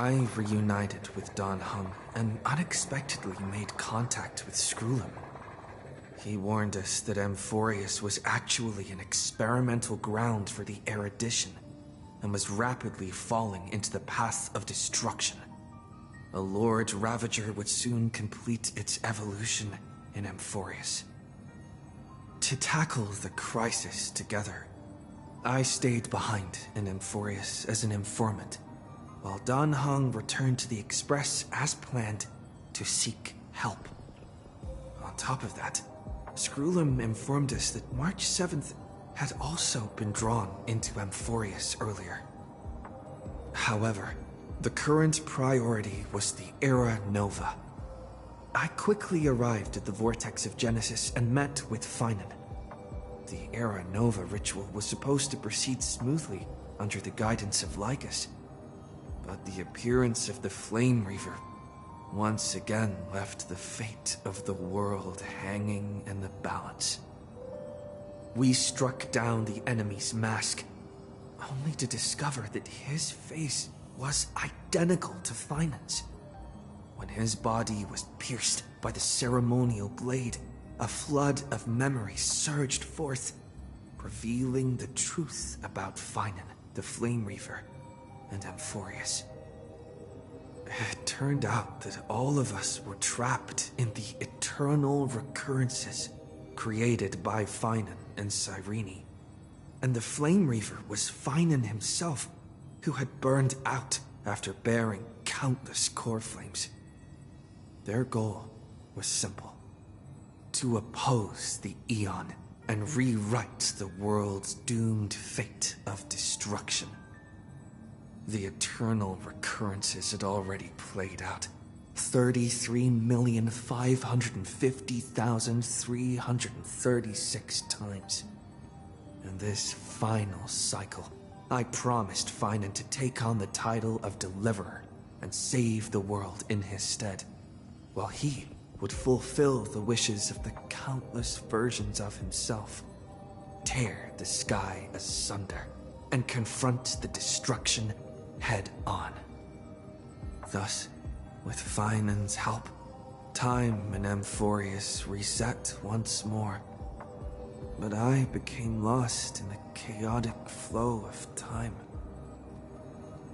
I reunited with Don Hung and unexpectedly made contact with Skrullum. He warned us that Amphoreus was actually an experimental ground for the erudition and was rapidly falling into the path of destruction. A Lord Ravager would soon complete its evolution in Amphoreus. To tackle the crisis together, I stayed behind in Amphoreus as an informant, while Don Hung returned to the Express as planned to seek help. On top of that, Skrullum informed us that March 7th had also been drawn into Amphoreus earlier. However, the current priority was the Era Nova. I quickly arrived at the Vortex of Genesis and met with Finan. The Era Nova ritual was supposed to proceed smoothly under the guidance of Lycus, but the appearance of the Flame Reaver once again left the fate of the world hanging in the balance. We struck down the enemy's mask, only to discover that his face was identical to Finan's. When his body was pierced by the ceremonial blade, a flood of memories surged forth, revealing the truth about Finan, the Flame Reaver, and Amphoreus. It turned out that all of us were trapped in the eternal recurrences created by Finan and Cyrene, and the Flame Reaver was Finan himself, who had burned out after bearing countless core flames. Their goal was simple: to oppose the Aeon and rewrite the world's doomed fate of destruction. The eternal recurrences had already played out 33,550,336 times. In this final cycle, I promised Finan to take on the title of Deliverer and save the world in his stead, while he would fulfill the wishes of the countless versions of himself, tear the sky asunder, and confront the destruction head on. Thus, with Finan's help, time in Amphoreus reset once more. But I became lost in the chaotic flow of time.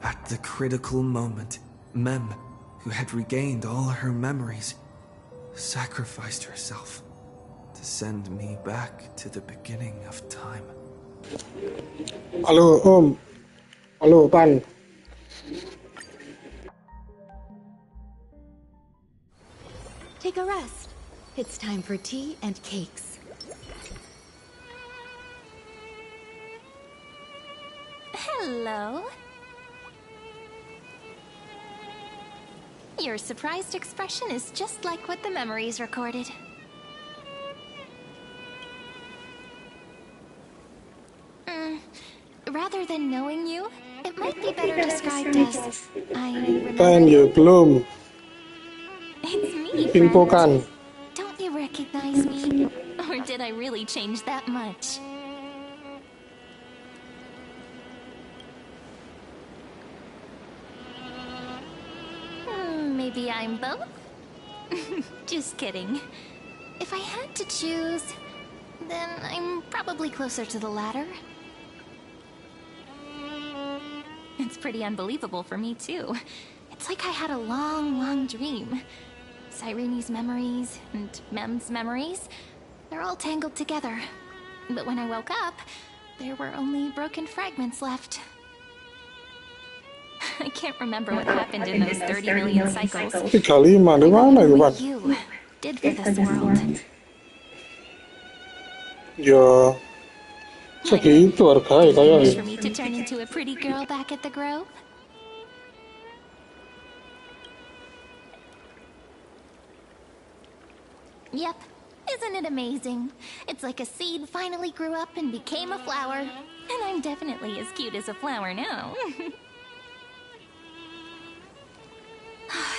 At the critical moment, Mem, who had regained all her memories, sacrificed herself to send me back to the beginning of time. Halo Om, halo Pan. Take a rest. It's time for tea and cakes. Hello. Your surprised expression is just like what the memories recorded. Rather than knowing you, it might be better described as I remember Kan you. ya belum. It's me, Info friend. kan. Don't you recognize me? Or did I really change that much? Maybe I'm both? Just kidding. If I had to choose, then I'm probably closer to the latter. It's pretty unbelievable for me, too. It's like I had a long, long dream. Cyrene's memories and Mem's memories, they're all tangled together. But when I woke up, there were only broken fragments left. I can't remember what happened in those 30 million cycles. 35 di mana ya, Pan? What you did for this world. Ya, segitu harga ya Did you kayaknya. wish for me to turn into a pretty girl back at the Grove? Yep. Isn't it amazing? It's like a seed finally grew up and became a flower. And I'm definitely as cute as a flower now.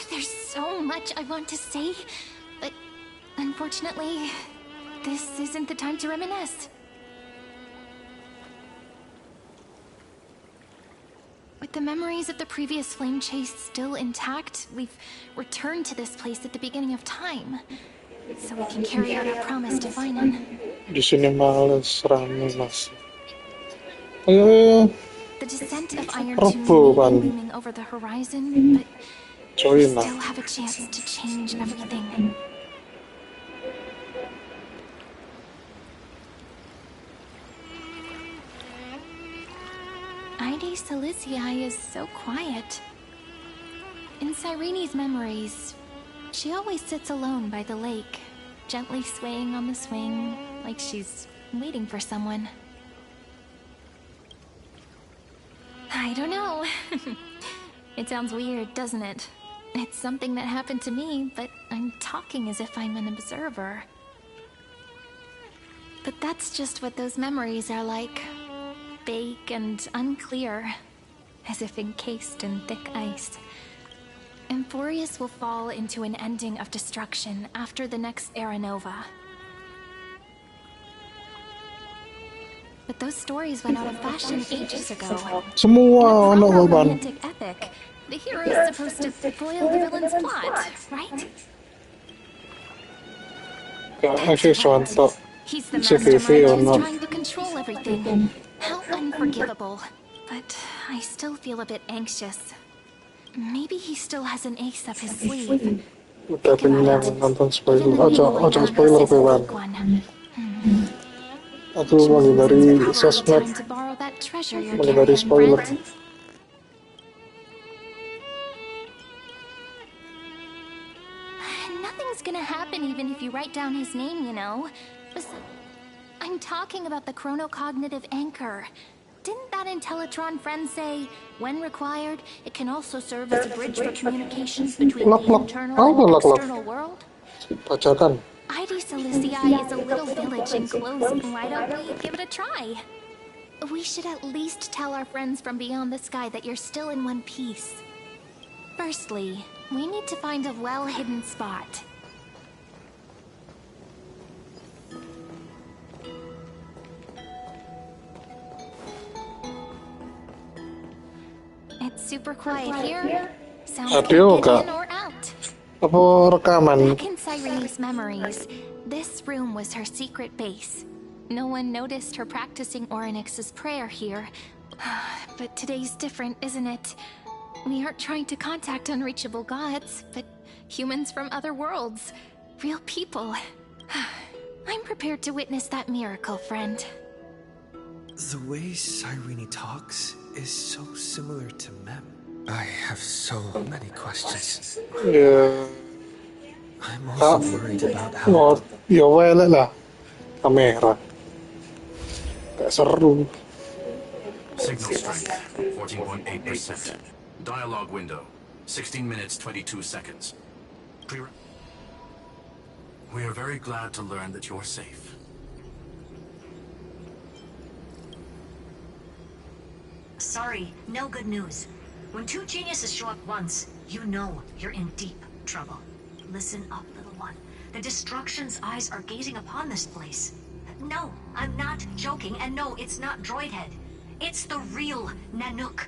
There's so much I want to say, but unfortunately, this isn't the time to reminisce. With the memories of the previous flame chase still intact, we've returned to this place at the beginning of time, so we can carry out our promise to Finan. Di sini males rame mas. Ayo, The descent of Iron Robo, Tomb may Pan. be looming over the horizon, but we join lah. still have a chance to change everything. Cilicia is so quiet. In Cyrene's memories, she always sits alone by the lake, gently swaying on the swing, like she's waiting for someone. I don't know. It sounds weird, doesn't it? It's something that happened to me, but I'm talking as if I'm an observer. But that's just what those memories are like. Vague and unclear, as if encased in thick ice. Amphoreus will fall into an ending of destruction after the next era nova. But those stories went out of fashion ages ago. Semua In a anak proper korban. romantic epic, the hero is supposed to foil the villain's plot, right? Actually, suanto. He's the CTV mastermind or who's not. trying to control everything. How unforgivable. But I still feel a bit anxious. Maybe he still has an ace up his sleeve. Udah kenyang nonton spoiler. Ojo spoiler bewan. Aku menghindari sosmed, Time to borrow that treasure you're menghindari carrying, spoiler. friend. Nothing's gonna happen even if you write down his name, you know. I'm talking about the chronocognitive anchor. Didn't that Intellitron friend say, when required, it can also serve as a bridge for communications between the internal and external world? Bacakan. Cilicia is a little village enclosed. Why don't we give it a try? We should at least tell our friends from beyond the sky that you're still in one piece. Firstly, we need to find a well-hidden spot. It's super quiet here. Sounds like Adio, get Kak. in or out. Apa rekaman? Back in Cyrene's memories, this room was her secret base. No one noticed her practicing Orynyx's prayer here. But today's different, isn't it? We aren't trying to contact unreachable gods, but humans from other worlds. Real people. I'm prepared to witness that miracle, friend. The way Cyrene talks is so similar to Mem. I have so many questions. Ya, I'm also worried about how... mau ya wele lah kamera. Gak seru. Signal strength, 14.8%. Dialogue window, 16 minutes, 22 seconds. We are very glad to learn that you're safe. Sorry, no good news. When two geniuses show up once, you know you're in deep trouble. Listen up, little one. The Destruction's eyes are gazing upon this place. No, I'm not joking, and no, it's not Droidhead. It's the real Nanook.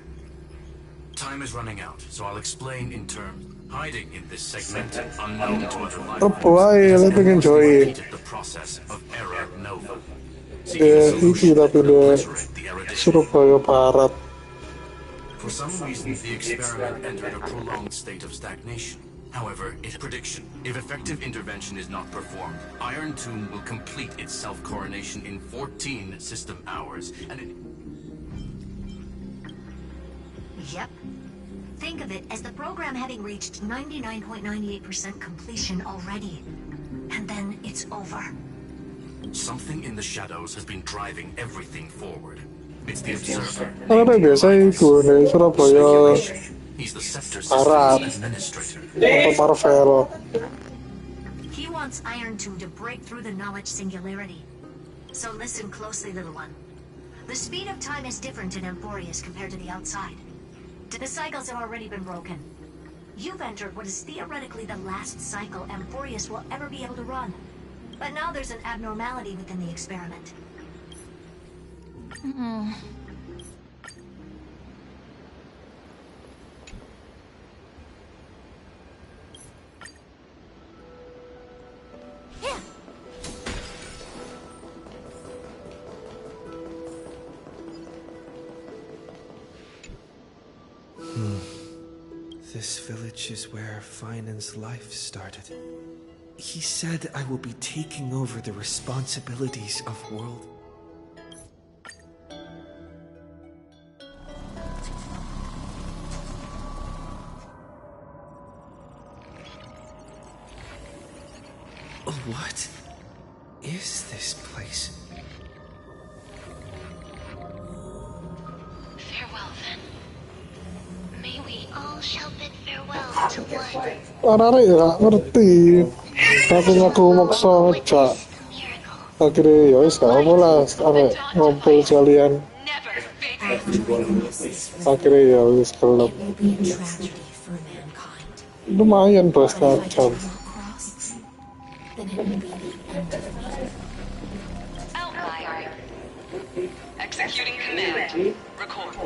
Time is running out, so I'll explain in terms. Hiding in this segment, unknown to other life Apa forms, aja, has lo pengen join. repeated the process of era nova. Dia Seeking a isi solution tapi will dia obliterate the erudition. Surabaya Barat. For some reason, the experiment entered a prolonged state of stagnation. However, its prediction, if effective intervention is not performed, Iron Tomb will complete its self-coronation in 14 system hours, and it... Yep. Think of it as the program having reached 99.98% completion already. And then it's over. Something in the shadows has been driving everything forward. It's the Observer. Karena biasa itu dari Surabaya Speculation. He's the Scepter Barat. Systems Administrator. atau Marvel. He wants Iron Tomb to break through the knowledge singularity. So listen closely, little one. The speed of time is different in Amphoreus compared to the outside. The cycles have already been broken. You've entered what is theoretically the last cycle Amphoreus will ever be able to run. But now there's an abnormality within the experiment. This village is where Finan's life started. He said I will be taking over the responsibilities of world. What is this place? Farewell, then. May we all shall bid farewell to one. Anak-anak ya gak ngerti. Tapi aku maksa ngejak. Akhirnya ya wis gak apa lah, arek ngumpul sekalian. Akhirnya ya wis gelap. Lumayan 2,5 jam. Outlier. Executing command. Record.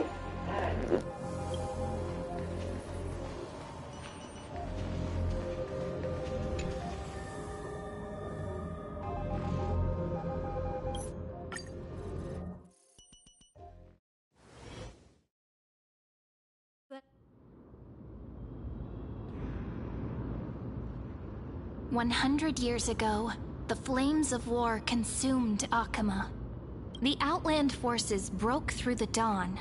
"100 years ago, the flames of war consumed Akama. The Outland forces broke through the dawn.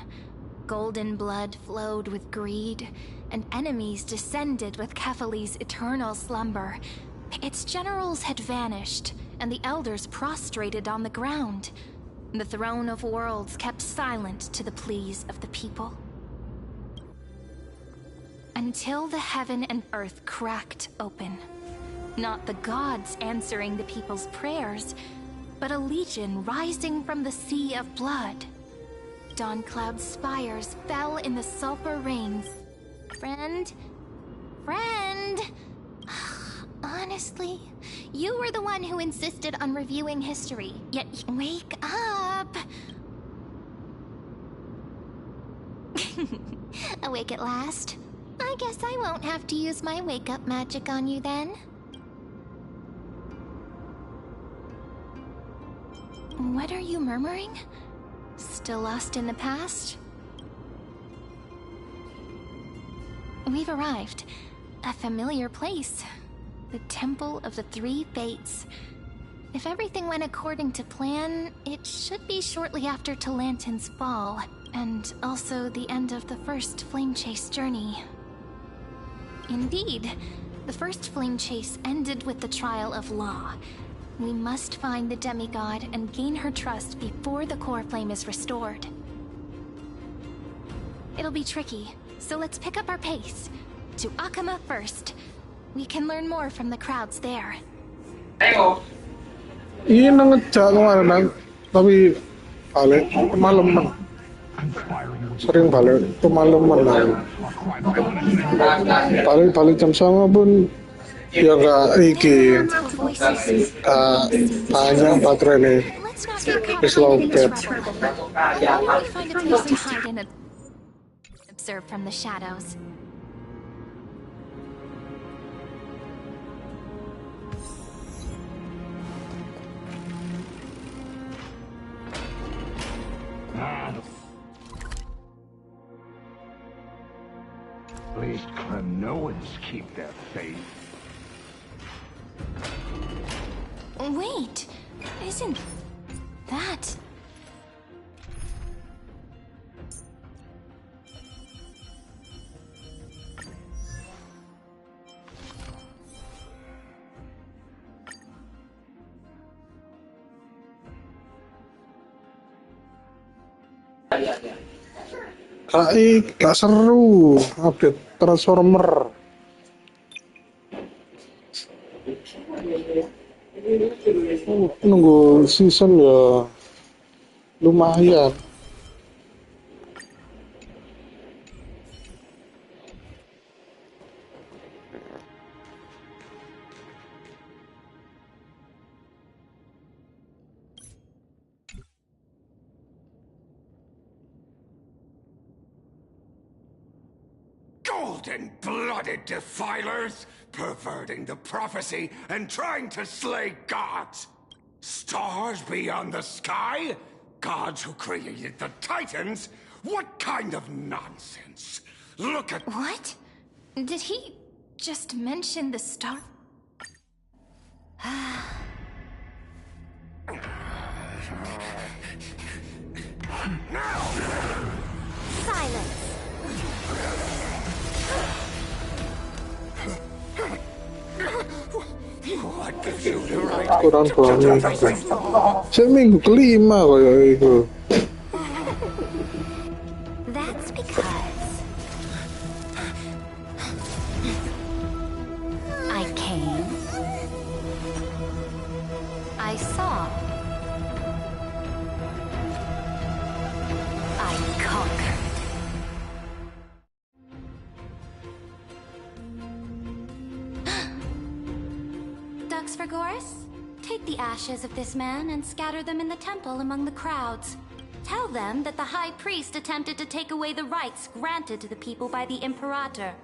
Golden blood flowed with greed, and enemies descended with Kefali's eternal slumber. Its generals had vanished, and the elders prostrated on the ground. The throne of worlds kept silent to the pleas of the people. Until the heaven and earth cracked open. Not the gods answering the people's prayers, but a legion rising from the sea of blood. Dawncloud's spires fell in the sulfur rains. Friend? Friend? Honestly, you were the one who insisted on reviewing history, yet wake up! Awake at last? I guess I won't have to use my wake-up magic on you then. What are you murmuring? Still lost in the past? We've arrived. A familiar place. The Temple of the Three Fates. If everything went according to plan, it should be shortly after Talantin's fall, and also the end of the first Flame Chase journey. Indeed, the first Flame Chase ended with the trial of Law. We must find the demigod and gain her trust before the core flame is restored. It'll be tricky, so let's pick up our pace. To Akama first. We can learn more from the crowds there. Iya ngejak kemarin, tapi balik kemalaman. Sering balik kemalaman lah. Balik jam sama pun ya gak iki. Banyak baterai nih. Wis lowbat. Find a place to hide and observe from the shadows. At least Klonoans keep their faith. Wait, isn't that... Gak seru update Transformer. Nunggu season ya lumayan. Golden-blooded defilers, perverting the prophecy and trying to slay gods. Stars beyond the sky? Gods who created the Titans? What kind of nonsense? Look at... What? Did he just mention the star? Silence. What gives you the right kurang to banget. everything? Saya minggu kelima kayak itu. That's because I came, I saw, I conquered. Duxforgoris, take the ashes of this man and scatter them in the temple among the crowds. Tell them that the High Priest attempted to take away the rights granted to the people by the Imperator.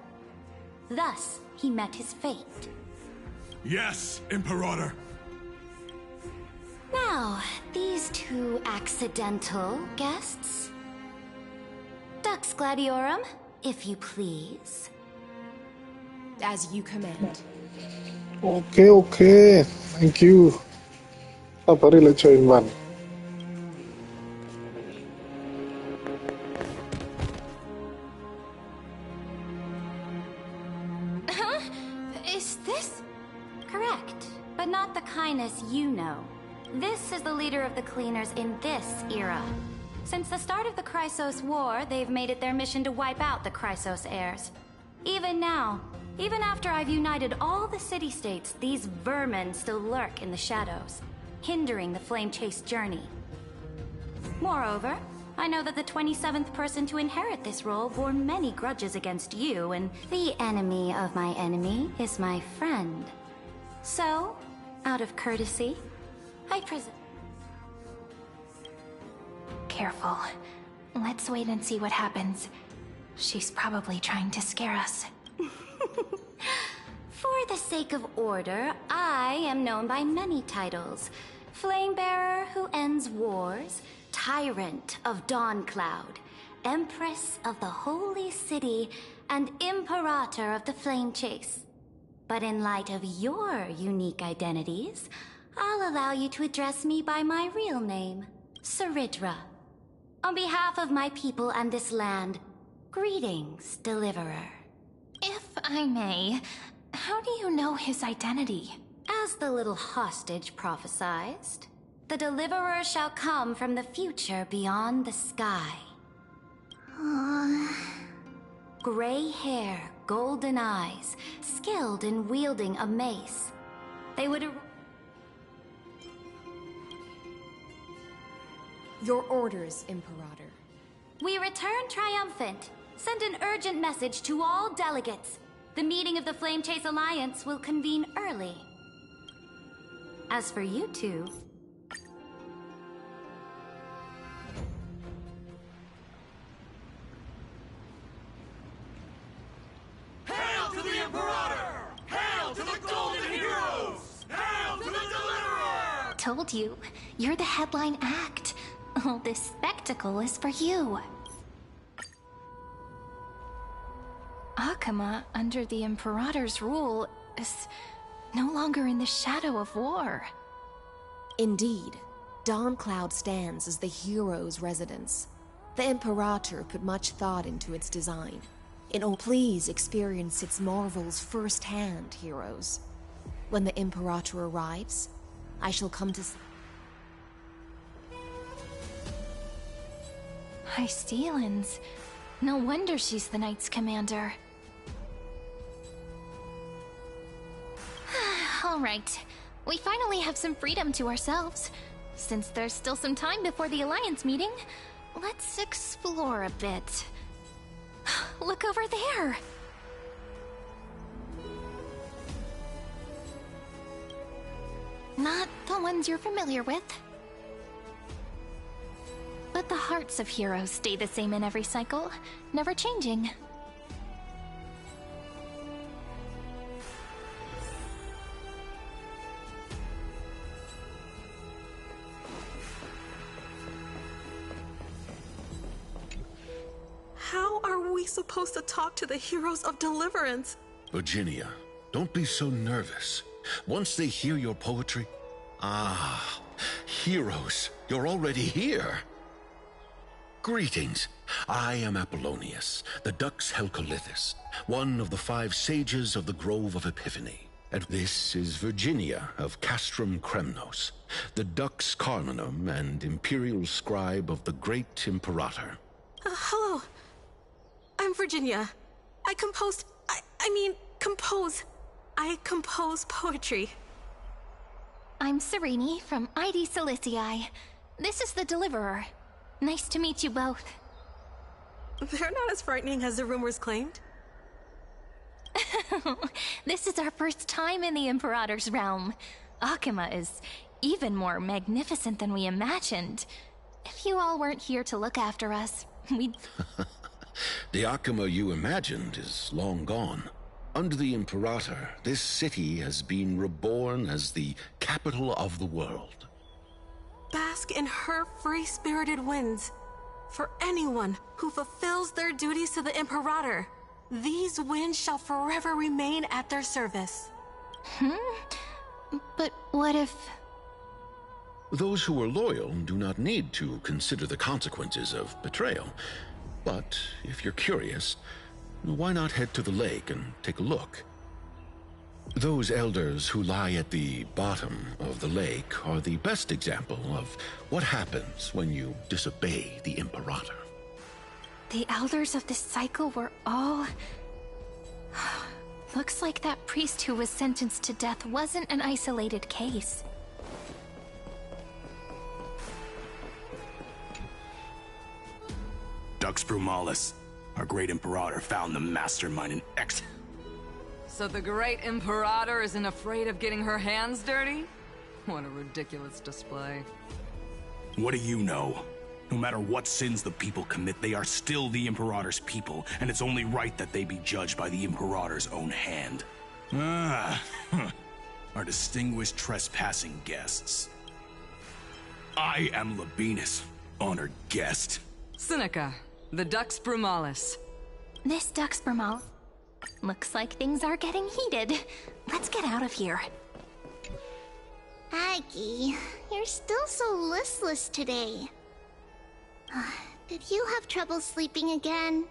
Thus, he met his fate. Yes, Imperator. Now, these two accidental guests. Dux Gladiorum, if you please. As you command. Oke, thank you. Sabari le join man. Huh? Is this? Correct, but not the kindness you know. This is the leader of the Cleaners in this era. Since the start of the Chrysos War, they've made it their mission to wipe out the Chrysos heirs. Even now, even after I've united all the city-states, these vermin still lurk in the shadows, hindering the flame-chase journey. Moreover, I know that the 27th person to inherit this role bore many grudges against you, and the enemy of my enemy is my friend. So, out of courtesy, I present... Careful. Let's wait and see what happens. She's probably trying to scare us. For the sake of order, I am known by many titles. Flamebearer who ends wars, Tyrant of Dawncloud, Empress of the Holy City, and Imperator of the Flame Chase. But in light of your unique identities, I'll allow you to address me by my real name, Cerydra. On behalf of my people and this land, greetings, Deliverer. If I may, how do you know his identity? As the little hostage prophesied, the Deliverer shall come from the future beyond the sky. Gray hair, golden eyes, skilled in wielding a mace. They would... Your orders, Imperator. We return triumphant. Send an urgent message to all delegates. The meeting of the Flame Chase Alliance will convene early. As for you two... Hail to the Imperator! Hail to the Golden Heroes! Hail to the Deliverer! Told you, you're the headline act. All this spectacle is for you. Akama, under the Imperator's rule, is no longer in the shadow of war. Indeed, Dawncloud stands as the hero's residence. The Imperator put much thought into its design. Please experience its marvels firsthand, heroes. When the Imperator arrives, I shall come to... Hysilens. No wonder she's the Knight's commander. Alright, we finally have some freedom to ourselves. Since there's still some time before the Alliance meeting, let's explore a bit. Look over there! Not the ones you're familiar with. But the hearts of heroes stay the same in every cycle, never changing. How are we supposed to talk to the heroes of deliverance? Virginia, don't be so nervous. Once they hear your poetry... Ah, heroes, you're already here. Greetings. I am Apollonius, the Dux Helcolithus, one of the 5 sages of the Grove of Epiphany. And this is Virginia of Castrum Kremnos, the Dux Carminum and imperial scribe of the great Imperator. Hello. I'm Virginia. I compose poetry. I'm Serene from ID Silicii. This is the Deliverer. Nice to meet you both. They're not as frightening as the rumors claimed. This is our first time in the Imperator's realm. Akima is even more magnificent than we imagined. If you all weren't here to look after us, we'd... The Akima you imagined is long gone. Under the Imperator, this city has been reborn as the capital of the world. Bask in her free-spirited winds. For anyone who fulfills their duties to the Imperator, these winds shall forever remain at their service. But what if... Those who are loyal do not need to consider the consequences of betrayal. But if you're curious, why not head to the lake and take a look? Those elders who lie at the bottom of the lake are the best example of what happens when you disobey the Imperator. The elders of this cycle were all... Looks like that priest who was sentenced to death wasn't an isolated case. Dux Brumalis, our great Imperator, found the mastermind in X. So the great Imperator isn't afraid of getting her hands dirty? What a ridiculous display. What do you know? No matter what sins the people commit, they are still the Imperator's people, and it's only right that they be judged by the Imperator's own hand. Our distinguished trespassing guests. I am Labienus, honored guest. Seneca, the Dux Brumalis. This Dux Brumalis... Looks like things are getting heated. Let's get out of here. Aggie, you're still so listless today. Did you have trouble sleeping again?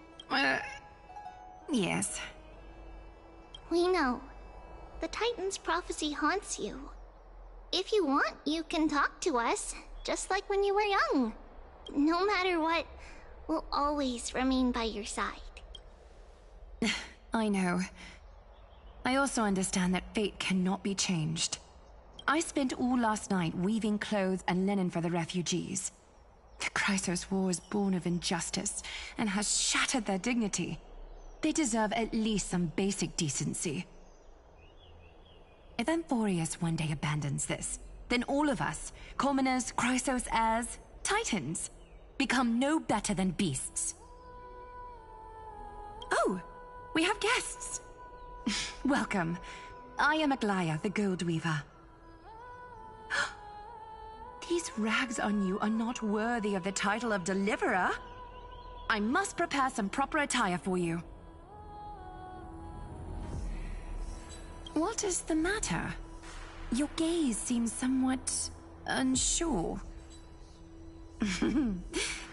Yes. We know. The Titan's prophecy haunts you. If you want, you can talk to us, just like when you were young. No matter what, we'll always remain by your side. I know. I also understand that fate cannot be changed. I spent all last night weaving clothes and linen for the refugees. The Chrysos War is born of injustice and has shattered their dignity. They deserve at least some basic decency. If Amphoreus one day abandons this, then all of us, commoners, Chrysos heirs, Titans, become no better than beasts. Oh! We have guests! Welcome. I am Aglaya, the Gold Weaver. These rags on you are not worthy of the title of Deliverer. I must prepare some proper attire for you. What is the matter? Your gaze seems somewhat unsure.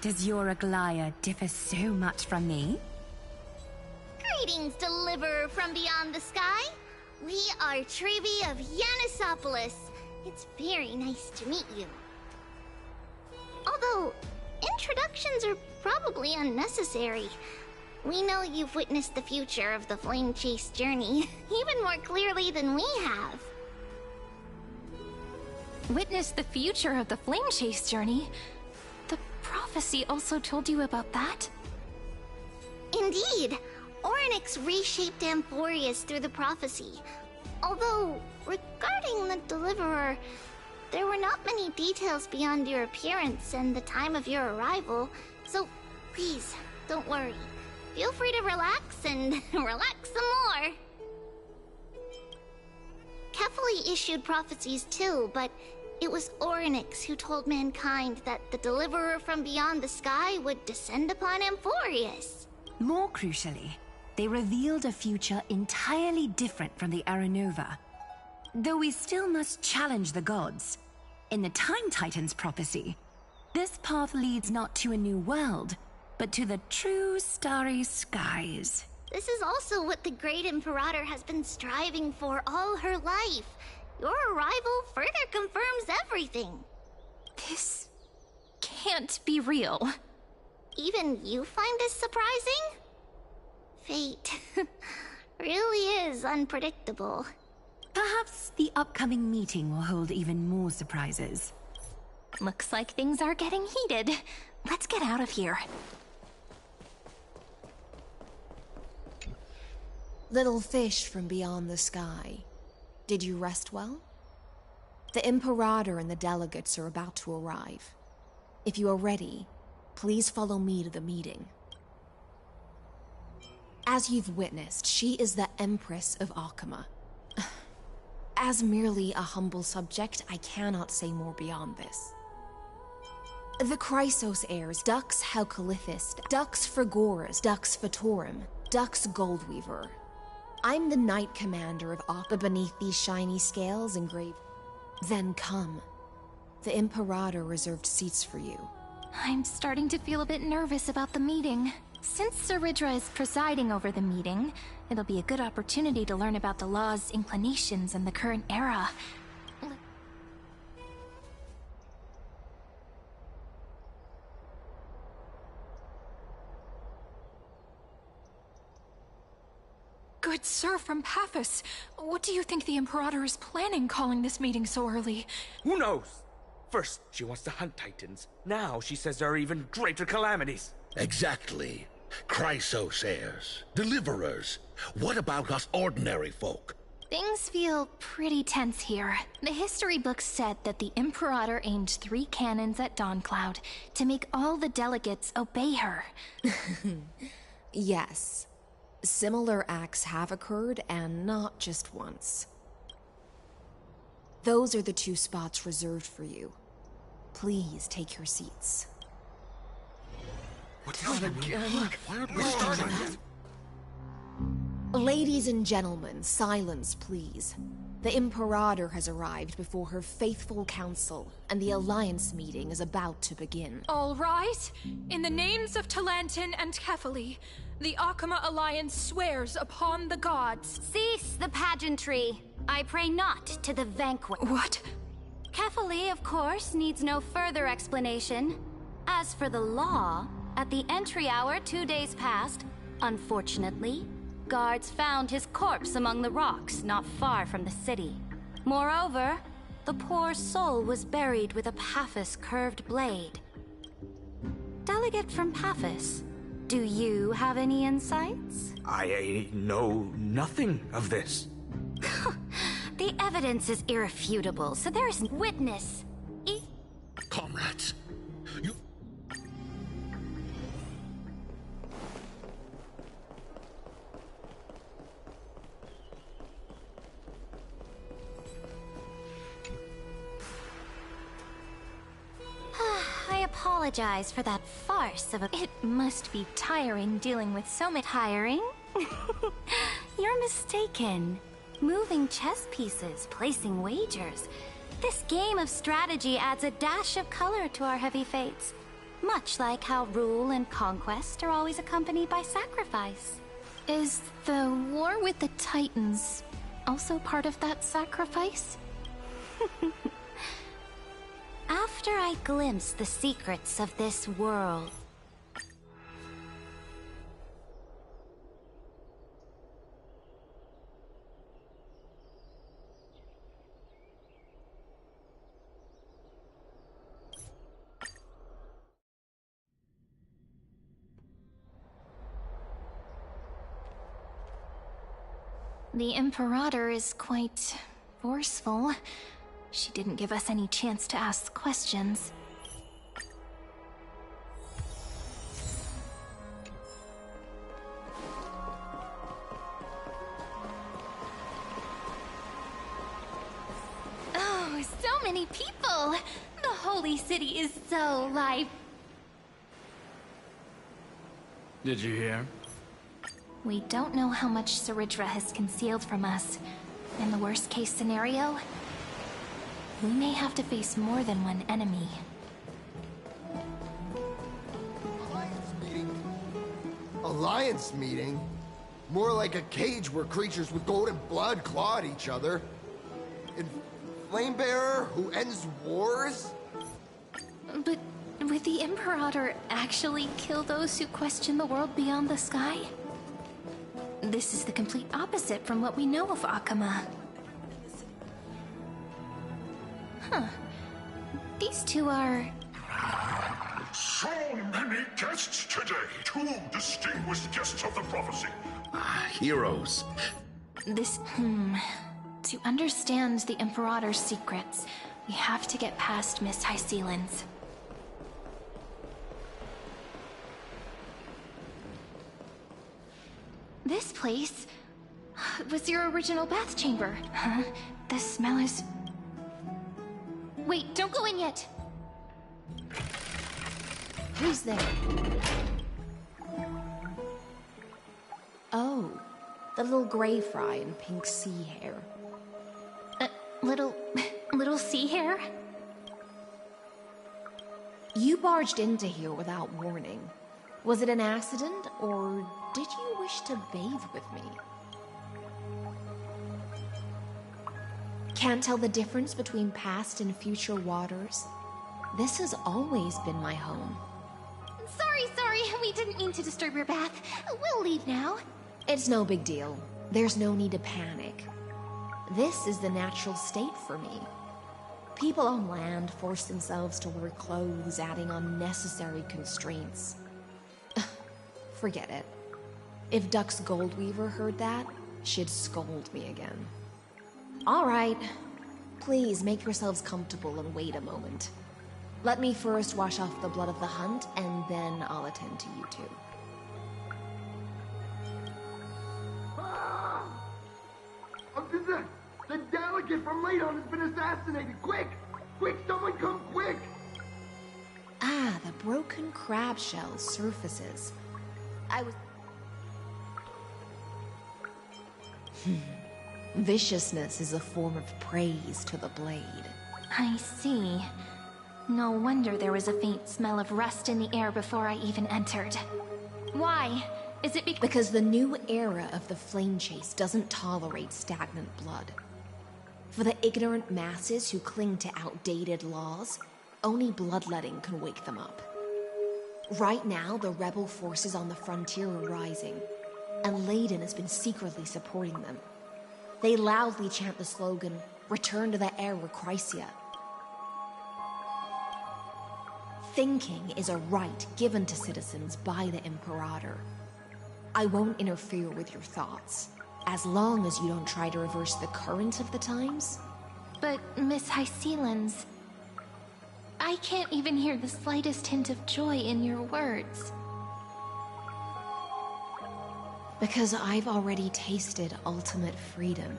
Does your Aglaya differ so much from me? Greetings, Deliverer from beyond the sky. We are Trevi of Yanisopolis. It's very nice to meet you. Although, introductions are probably unnecessary. We know you've witnessed the future of the Flame Chase journey, even more clearly than we have. Witnessed the future of the Flame Chase journey? The prophecy also told you about that? Indeed. Orynyx reshaped Amphoreus through the prophecy. Although, regarding the Deliverer, there were not many details beyond your appearance and the time of your arrival, so please, don't worry. Feel free to relax and relax some more. Kefali issued prophecies too, but it was Orynyx who told mankind that the Deliverer from beyond the sky would descend upon Amphoreus. More crucially, they revealed a future entirely different from the Aranova. Though we still must challenge the gods. In the Time Titan's prophecy, this path leads not to a new world, but to the true starry skies. This is also what the Great Imperator has been striving for all her life. Your arrival further confirms everything. This can't be real. Even you find this surprising? Fate really is unpredictable. Perhaps the upcoming meeting will hold even more surprises. Looks like things are getting heated. Let's get out of here. Little fish from beyond the sky. Did you rest well? The Imperator and the delegates are about to arrive. If you are ready, please follow me to the meeting. As you've witnessed, she is the Empress of Akama. As merely a humble subject, I cannot say more beyond this. The Chrysos heirs, Dux Helcalithis, Dux Frigoras, Dux Fatorum, Dux Goldweaver. I'm the Knight Commander of Akama beneath these shiny scales engraved. Then come. The Imperator reserved seats for you. I'm starting to feel a bit nervous about the meeting. Since Cerydra is presiding over the meeting, it'll be a good opportunity to learn about the law's inclinations in the current era. Good sir from Paphos, what do you think the Imperator is planning calling this meeting so early? Who knows? First, she wants to hunt Titans. Now she says there are even greater calamities. Exactly. Chrysos heirs, deliverers. What about us ordinary folk? Things feel pretty tense here. The history books said that the Imperator aimed 3 cannons at Dawncloud to make all the delegates obey her. Yes. Similar acts have occurred, and not just once. Those are the 2 spots reserved for you. Please take your seats. What's that again? Why aren't we starting yet? Ladies and gentlemen, silence, please. The Imperator has arrived before her faithful council, and the Alliance meeting is about to begin. All right. In the names of Talantin and Kefali, the Akama Alliance swears upon the gods. Cease the pageantry. I pray not to the vanquished. What? Kefali, of course, needs no further explanation. As for the law, at the entry hour 2 days past, unfortunately, guards found his corpse among the rocks not far from the city. Moreover, the poor soul was buried with a Paphos curved blade. Delegate from Paphos, do you have any insights? I know nothing of this. The evidence is irrefutable, so there is witness. Comrades, you... I apologize for that farce of a... It must be tiring dealing with so much. Tiring? You're mistaken. Moving chess pieces, placing wagers. This game of strategy adds a dash of color to our heavy fates. Much like how rule and conquest are always accompanied by sacrifice. Is the war with the Titans also part of that sacrifice? After I glimpse the secrets of this world... The Imperator is quite forceful. She didn't give us any chance to ask questions. Oh, so many people! The holy city is so live. Did you hear? We don't know how much Cerydra has concealed from us. In the worst case scenario, we may have to face more than one enemy. Alliance meeting? More like a cage where creatures with golden blood claw at each other. And Flamebearer who ends wars? But would the Imperator actually kill those who question the world beyond the sky? This is the complete opposite from what we know of Akama. Huh. These two are... So many guests today. 2 distinguished guests of the prophecy. Heroes. To understand the Imperator's secrets, we have to get past Miss Hysilens. This place was your original bath chamber, huh? The smell is... Wait, don't go in yet! Who's there? Oh, the little gray fry in pink sea hair. Little sea hair? You barged into here without warning. Was it an accident, or did you wish to bathe with me? Can't tell the difference between past and future waters? This has always been my home. Sorry, we didn't mean to disturb your bath. We'll leave now. It's no big deal. There's no need to panic. This is the natural state for me. People on land force themselves to wear clothes, adding unnecessary constraints. Forget it. If Duck's Goldweaver heard that, she'd scold me again. All right. Please make yourselves comfortable and wait a moment. Let me first wash off the blood of the hunt, and then I'll attend to you two. The delegate from Ladon has been assassinated! Quick! Quick, someone come quick! Ah, the broken crab shell surfaces. Viciousness is a form of praise to the blade. I see. No wonder there was a faint smell of rust in the air before I even entered. Why? Is it because the new era of the flame chase doesn't tolerate stagnant blood. For the ignorant masses who cling to outdated laws, only bloodletting can wake them up. Right now, the rebel forces on the frontier are rising, and Laden has been secretly supporting them. They loudly chant the slogan, "Return to the era Chrysia." Thinking is a right given to citizens by the Imperator. I won't interfere with your thoughts, as long as you don't try to reverse the current of the times. But, Miss Hysilens, I can't even hear the slightest hint of joy in your words. Because I've already tasted ultimate freedom.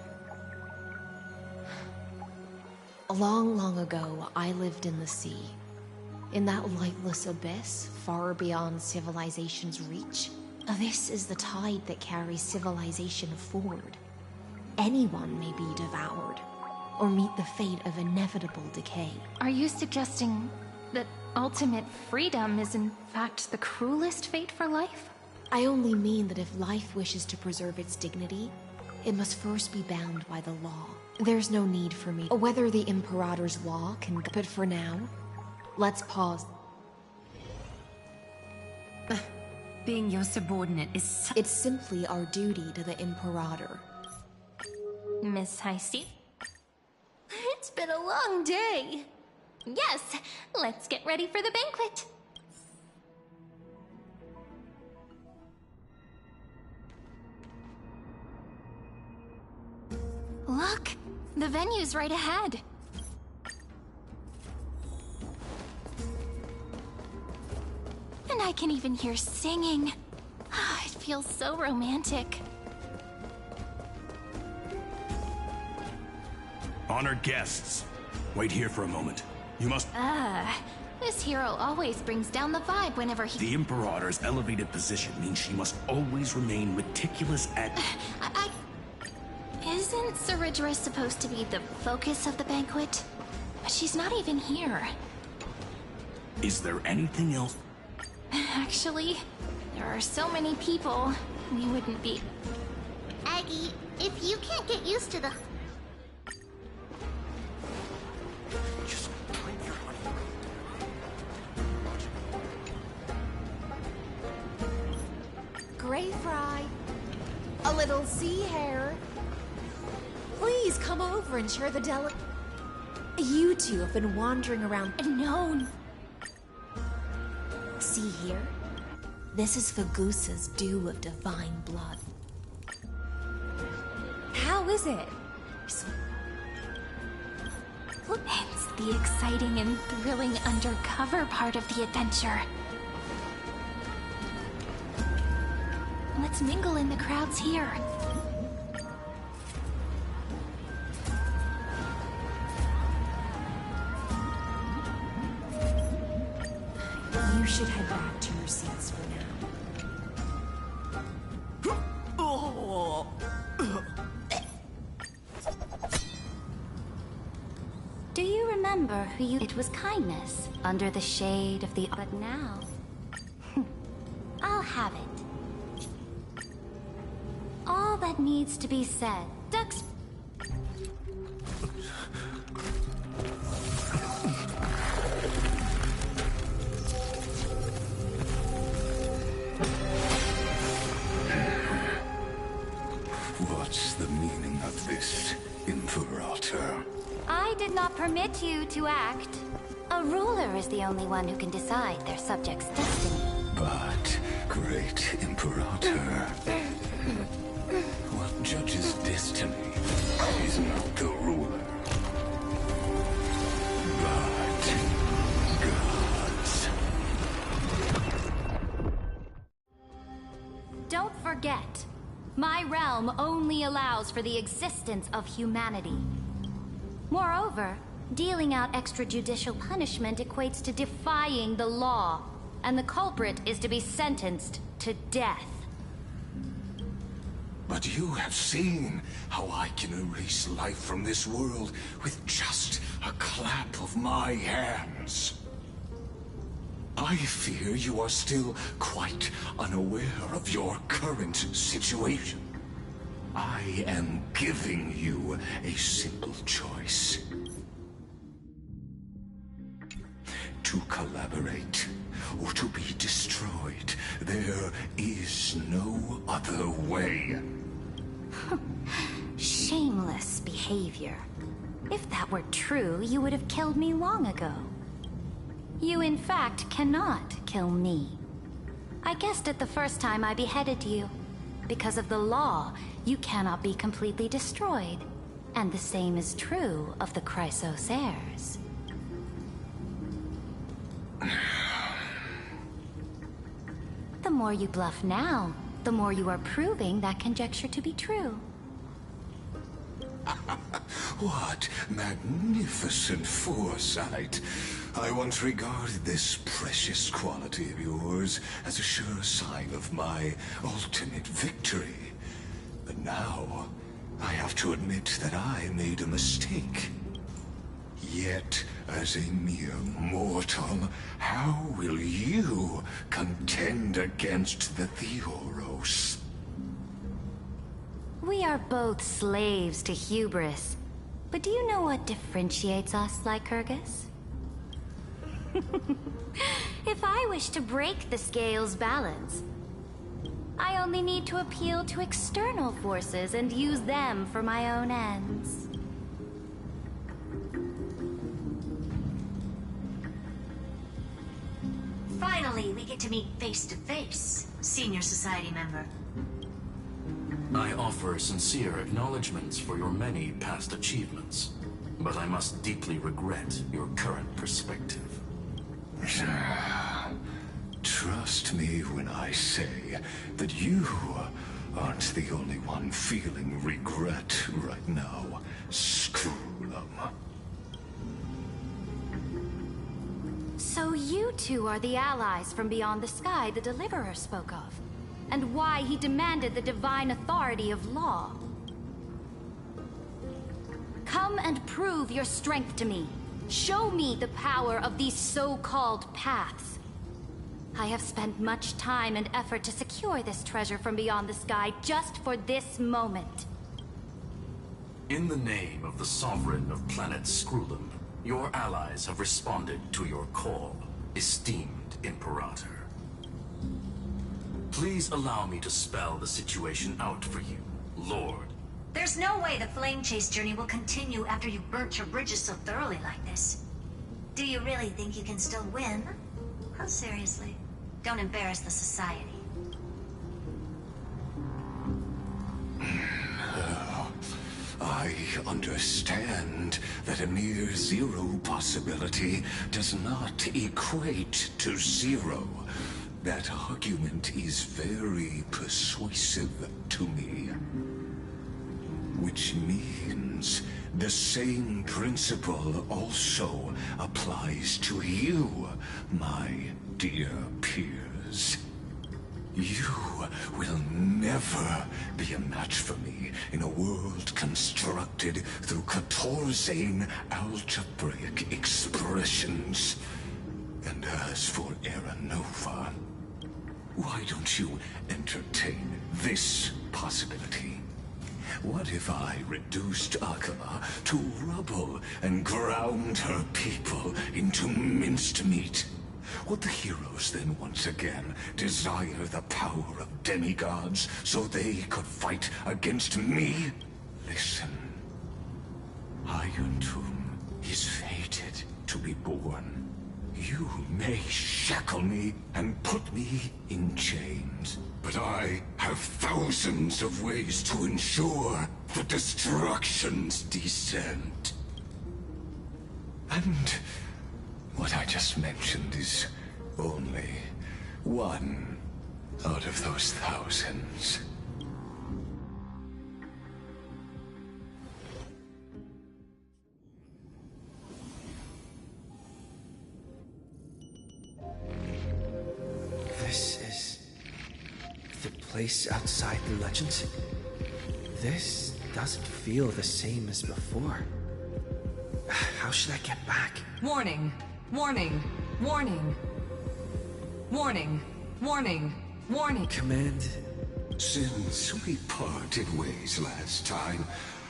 Long ago, I lived in the sea. In that lightless abyss, far beyond civilization's reach. This is the tide that carries civilization forward. Anyone may be devoured, or meet the fate of inevitable decay. Are you suggesting that ultimate freedom is in fact the cruelest fate for life? I only mean that if life wishes to preserve its dignity, it must first be bound by the law. There's no need for me. Whether the Imperator's law can... But for now, let's pause. Being your subordinate is... It's simply our duty to the Imperator. Miss Hysilens? It's been a long day. Yes, let's get ready for the banquet. Look, the venue's right ahead. And I can even hear singing. It feels so romantic. Honored guests, wait here for a moment. You must... This hero always brings down the vibe whenever he... The Imperator's elevated position means she must always remain meticulous at... Isn't Cerydra supposed to be the focus of the banquet? But she's not even here. Is there anything else? Actually, there are so many people, we wouldn't be... Aggie, if you can't get used to the... Gray fry. A little sea hare. Please come over and share the You two have been wandering around. No. See here? This is Fagusa's dew of divine blood. How is it? It's the exciting and thrilling undercover part of the adventure. Let's mingle in the crowds here. You should head back to your seats for now. Do you remember who you... It was kindness, under the shade of the... But now... I'll have it. All that needs to be said. Ducks... What's the meaning of this, Imperator? I did not permit you to act. A ruler is the only one who can decide their subject's destiny. But, great Imperator, what judges destiny is not the ruler, but gods. Don't forget, my realm only allows for the existence of humanity. Moreover, dealing out extrajudicial punishment equates to defying the law, and the culprit is to be sentenced to death. But you have seen how I can erase life from this world with just a clap of my hands. I fear you are still quite unaware of your current situation. I am giving you a simple choice. To collaborate or to be destroyed. There is no other way. Shameless behavior. If that were true, you would have killed me long ago. You, in fact, cannot kill me. I guessed it the first time I beheaded you. Because of the law, you cannot be completely destroyed. And the same is true of the Chrysos heirs. The more you bluff now, the more you are proving that conjecture to be true. What magnificent foresight. I once regarded this precious quality of yours as a sure sign of my ultimate victory. But now, I have to admit that I made a mistake. Yet, as a mere mortal, how will you contend against the Theoros? We are both slaves to hubris. But do you know what differentiates us, Lycurgus? If I wish to break the scale's balance, I only need to appeal to external forces and use them for my own ends. Finally, we get to meet face to face, Senior Society member. I offer sincere acknowledgments for your many past achievements, but I must deeply regret your current perspective. Trust me when I say that you aren't the only one feeling regret right now, Scroolum. So you two are the allies from beyond the sky the Deliverer spoke of, and why he demanded the divine authority of law. Come and prove your strength to me. Show me the power of these so-called paths. I have spent much time and effort to secure this treasure from beyond the sky just for this moment. In the name of the Sovereign of planet Scrulum, your allies have responded to your call, esteemed Imperator. Please allow me to spell the situation out for you, Lord. There's no way the flame chase journey will continue after you've burnt your bridges so thoroughly like this. Do you really think you can still win? Oh, seriously. Don't embarrass the society. I understand that a mere zero possibility does not equate to zero. That argument is very persuasive to me. Which means the same principle also applies to you, my dear peers. You will never be a match for me in a world constructed through 14 algebraic expressions. And as for Aranova, why don't you entertain this possibility? What if I reduced Akama to rubble and ground her people into minced meat? Would the heroes then once again desire the power of demigods so they could fight against me? Listen. Iron Tomb is fated to be born. You may shackle me and put me in chains, but I have thousands of ways to ensure the destruction's descent. And what I just mentioned is only one out of those thousands. This is the place outside the legends. This doesn't feel the same as before. How should I get back? Warning! Warning! Warning! Warning! Warning! Warning! Command. Since we parted ways last time,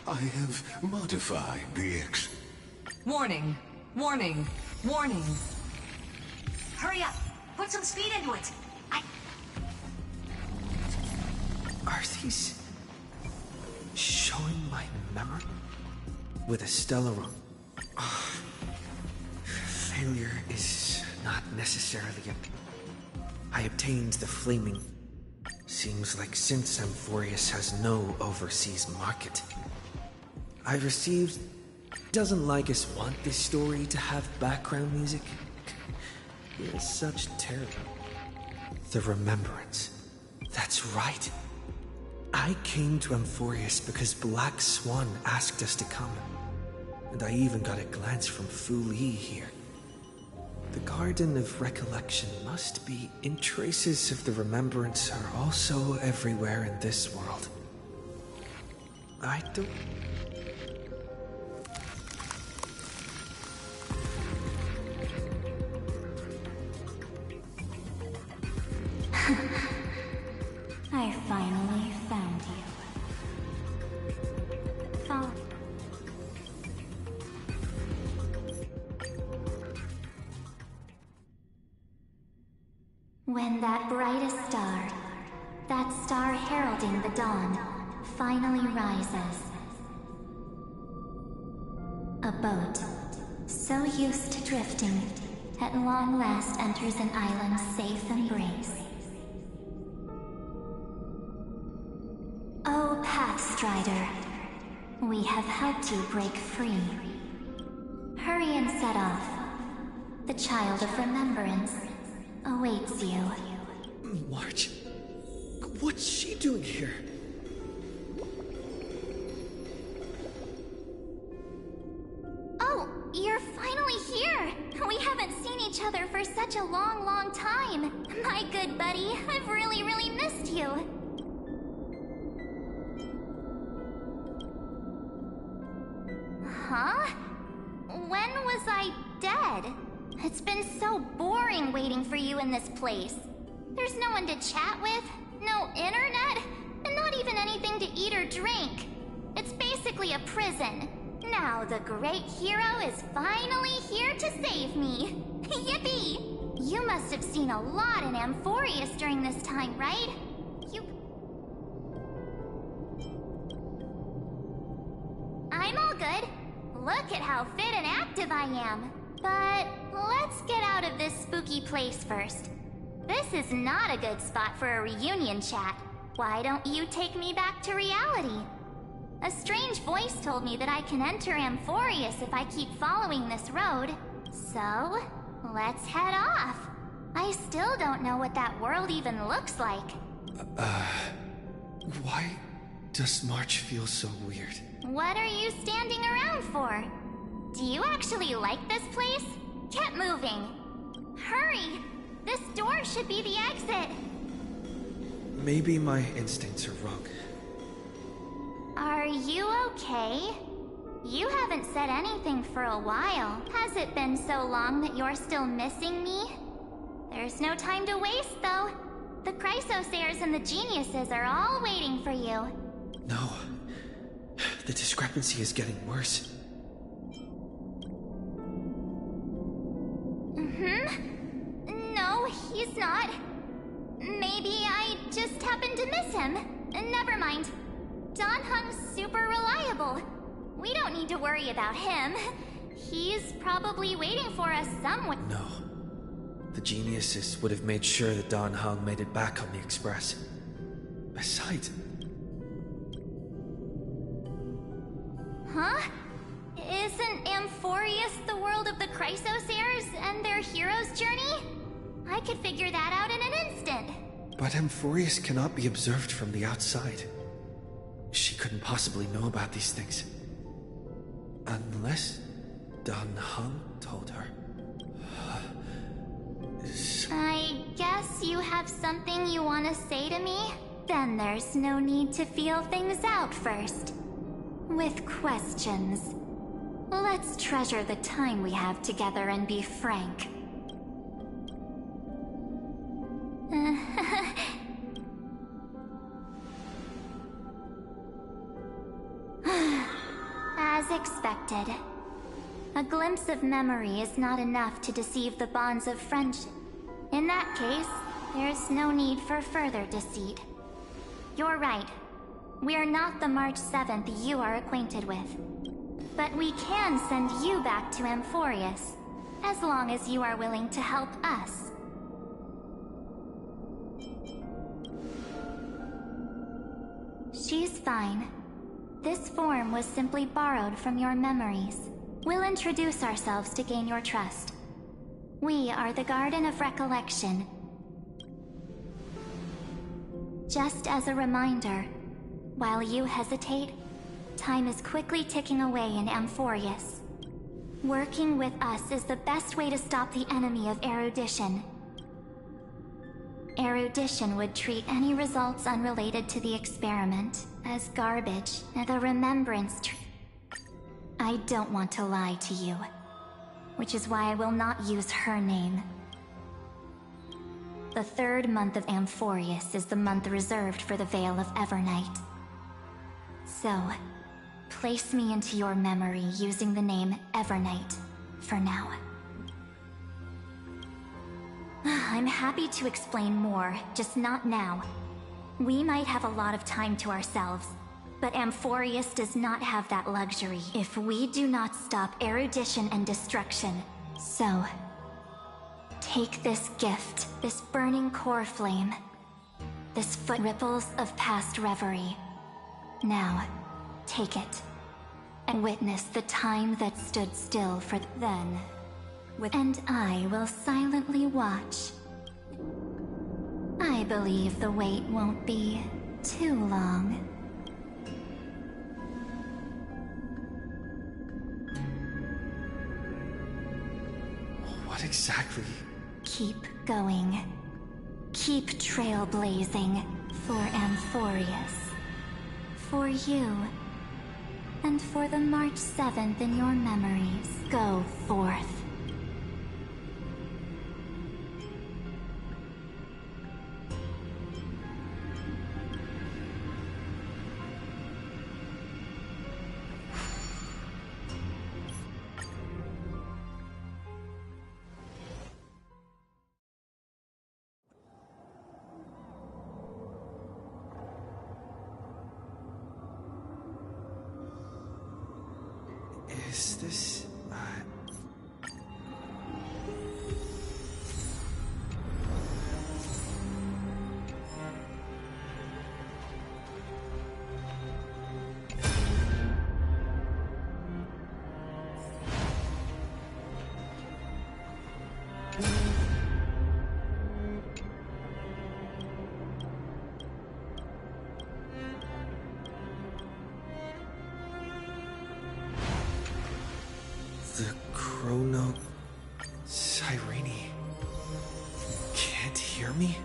I have modified the Warning! Warning! Warning! Hurry up! Put some speed into it! Are these showing my memory? With a Stellaron. Oh, failure is not necessarily I obtained the flaming. Seems like since Amphoreus has no overseas market, I received. Doesn't Lycus want this story to have background music? It is such terror. The remembrance. That's right. I came to Amphoreus because Black Swan asked us to come. And I even got a glance from Fu Li here. The Garden of Recollection must be in traces of the remembrance are also everywhere in this world. I don't... I finally found you. Oh. When that brightest star, that star heralding the dawn, finally rises. A boat, so used to drifting, at long last enters an island's safe embrace. Oh, Pathstrider, we have helped you break free. Hurry and set off. The Child of Remembrance awaits you. March? What's she doing here? Oh, you're finally here! We haven't seen each other such a long, long time. My good buddy, I've really, really missed you. Huh? When was I dead? It's been so boring waiting for you in this place. There's no one to chat with, no internet, and not even anything to eat or drink. It's basically a prison. Now the great hero is finally here to save me. Yippee! You must have seen a lot in Amphoreus during this time, right? I'm all good. Look at how fit and active I am. But let's get out of this spooky place first. This is not a good spot for a reunion chat. Why don't you take me back to reality? A strange voice told me that I can enter Amphoreus if I keep following this road. So, let's head off. I still don't know what that world even looks like. Why does March feel so weird? What are you standing around for? Do you actually like this place? Get moving. Hurry! This door should be the exit. Maybe my instincts are wrong. Are you okay? You haven't said anything for a while. Has it been so long that you're still missing me? There's no time to waste, though. The Chrysosairs and the geniuses are all waiting for you. No. The discrepancy is getting worse. No, he's not. Maybe I just happened to miss him. Never mind. Dan Heng's super reliable. We don't need to worry about him. He's probably waiting for us somewhere. No. The geniuses would have made sure that Dan Heng made it back on the Express. Besides... Huh? Isn't Amphoreus the world of the Chrysosairs and their hero's journey? I could figure that out in an instant. But Amphoreus cannot be observed from the outside. She couldn't possibly know about these things. Unless Dan Heng told her. I guess you have something you want to say to me? Then there's no need to feel things out first. With questions. Let's treasure the time we have together and be frank. As expected. A glimpse of memory is not enough to deceive the bonds of friendship. In that case, there's no need for further deceit. You're right. We're not the March 7th you are acquainted with. But we can send you back to Amphoreus, as long as you are willing to help us. She's fine. This form was simply borrowed from your memories. We'll introduce ourselves to gain your trust. We are the Garden of Recollection. Just as a reminder, while you hesitate, time is quickly ticking away in Amphoreus. Working with us is the best way to stop the enemy of erudition. Erudition would treat any results unrelated to the experiment as garbage and a remembrance. I don't want to lie to you, which is why I will not use her name. The third month of Amphoreus is the month reserved for the Veil of Evernight. So, place me into your memory using the name Evernight for now. I'm happy to explain more, just not now. We might have a lot of time to ourselves, but Amphoreus does not have that luxury if we do not stop erudition and destruction. So, take this gift, this burning core flame, this foot ripples of past reverie. Now, take it, and witness the time that stood still for then. And I will silently watch. I believe the wait won't be too long. What exactly Keep going. Keep trailblazing for Amphoreus. For you. And for the March 7th in your memories. Go forth. Is this... The Chrono... Cyrene... can't hear me?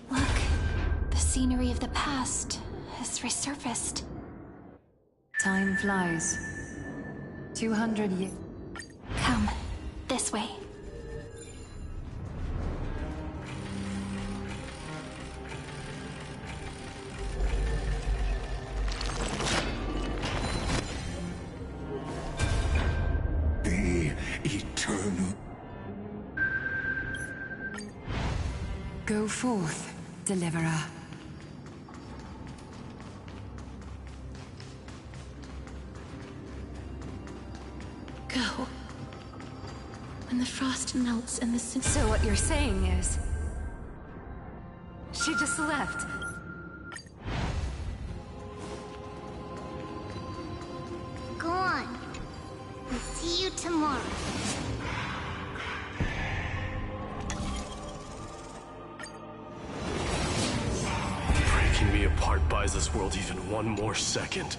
Look, the scenery of the past has resurfaced. Time flies. 200 years. Come, this way. The eternal. Go forth, deliverer. Go. When the frost melts and the So what you're saying is... she just left. Go on. We'll see you tomorrow. Breaking me apart buys this world even one more second.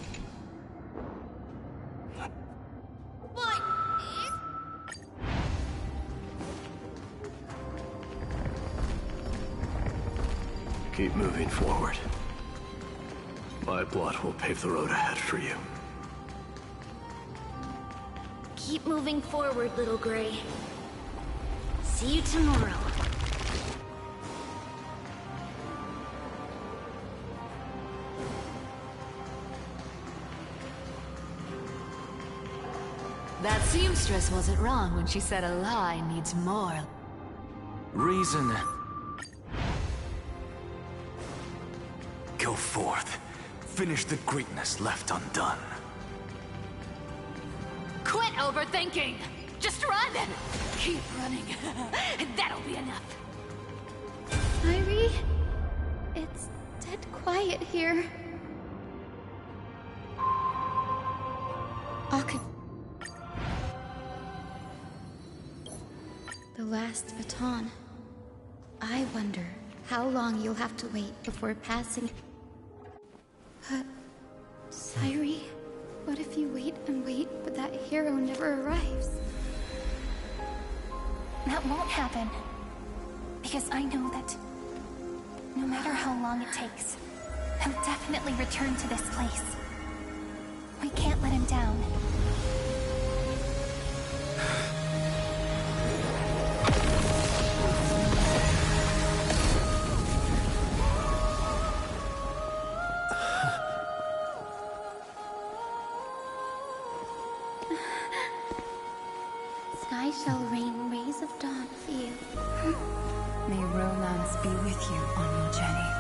Keep moving forward. My blood will pave the road ahead for you. Keep moving forward, little Gray. See you tomorrow. That seamstress wasn't wrong when she said a lie needs more reason. Go forth. Finish the greatness left undone. Quit overthinking! Just run! Keep running. That'll be enough. Myri? It's dead quiet here. The last baton. I wonder how long you'll have to wait before passing. But, Cyrene, what if you wait and wait, but that hero never arrives? That won't happen. Because I know that no matter how long it takes, he'll definitely return to this place. We can't let him down. Sky shall rain rays of dawn for you. May romance be with you on your journey.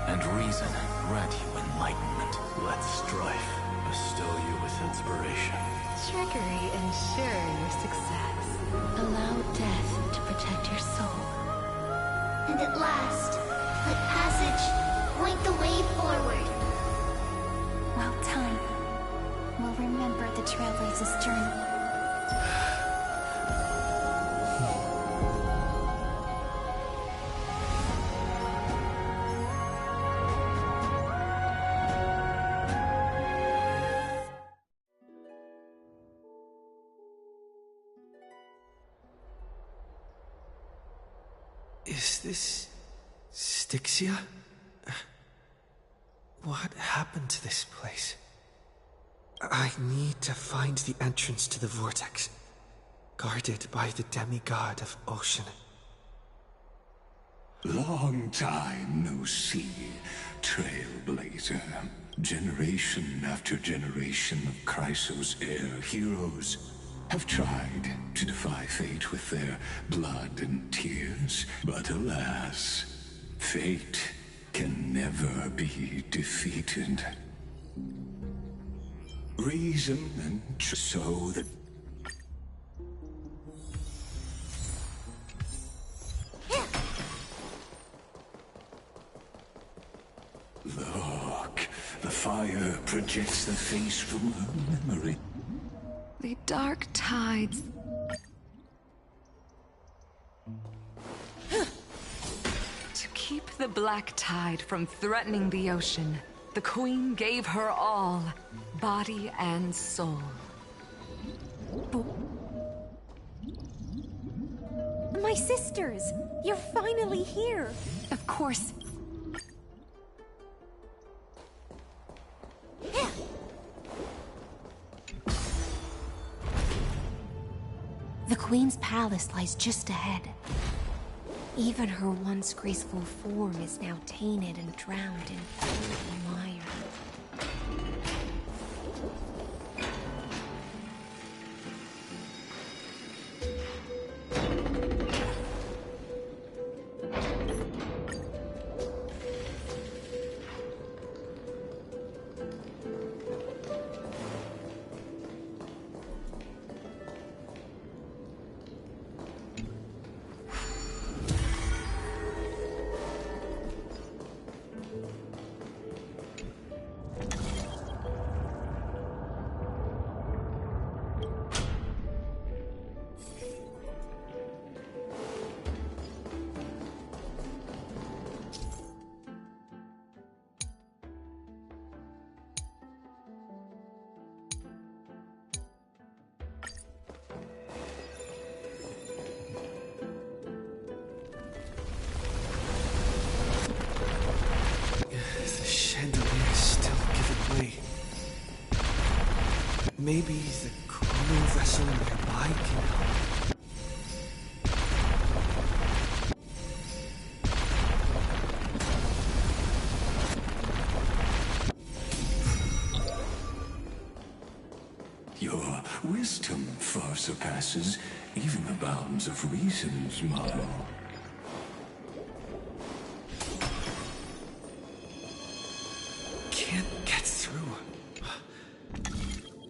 And reason grant you enlightenment. Let strife bestow you with inspiration. Trickery ensure your success. Allow death to protect your soul. And at last, let passage point the way forward. Well, time will remember the Trailblazer's journey. Is this Styxia? What happened to this place? I need to find the entrance to the vortex, guarded by the demigod of ocean. Long time no see, Trailblazer. Generation after generation of Chrysos' heir heroes have tried to defy fate with their blood and tears, but alas, fate can never be defeated. Reason and so that look, the fire projects the face from her memory. The dark tides. To keep the black tide from threatening the ocean, the Queen gave her all, body and soul. My sisters! You're finally here! Of course. The Queen's palace lies just ahead. Even her once graceful form is now tainted and drowned in filthy mire. Maybe the chrono vessel nearby can help. Your wisdom far surpasses even the bounds of reason's model. Can't get through.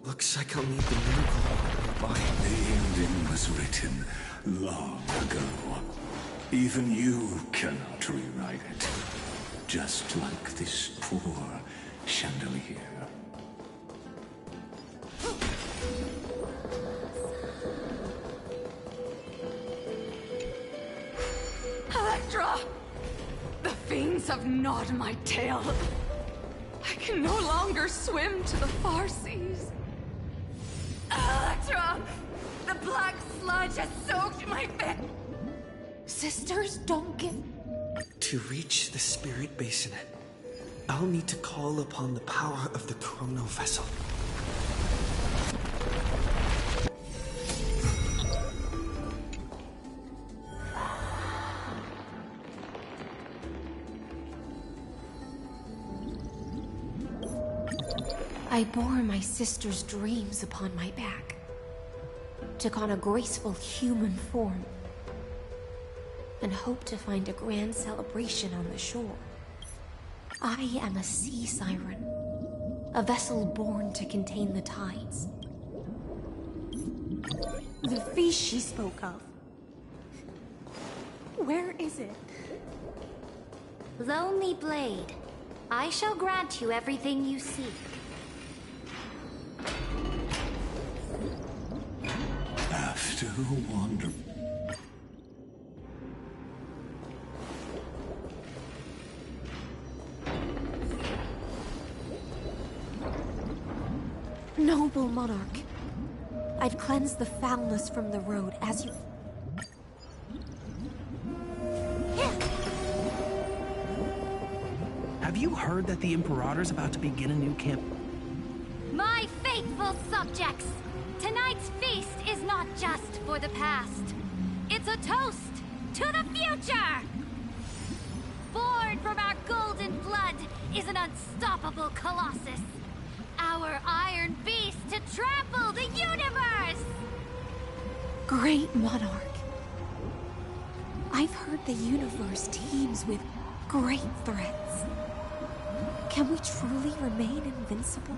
Looks like I'll need the miracle nearby. The ending was written long ago. Even you cannot rewrite it. Just like this poor chandelier. Electra! The fiends have gnawed my tail. I can no longer swim to the far seas. Electra! The black sludge has soaked my bed. Sisters, don't give... To reach the spirit basin, I'll need to call upon the power of the chrono vessel. I bore my sister's dreams upon my back, took on a graceful human form, and hoped to find a grand celebration on the shore. I am a sea siren, a vessel born to contain the tides. The feast she spoke of. Where is it? Lonely Blade, I shall grant you everything you seek. After wander... Noble monarch, I've cleansed the foulness from the road as you... Have you heard that the Imperator's about to begin a new camp? My faithful subjects, tonight's feast is not just for the past. It's a toast to the future! Born from our golden blood is an unstoppable colossus. Our iron beast to trample the universe! Great monarch. I've heard the universe teems with great threats. Can we truly remain invincible?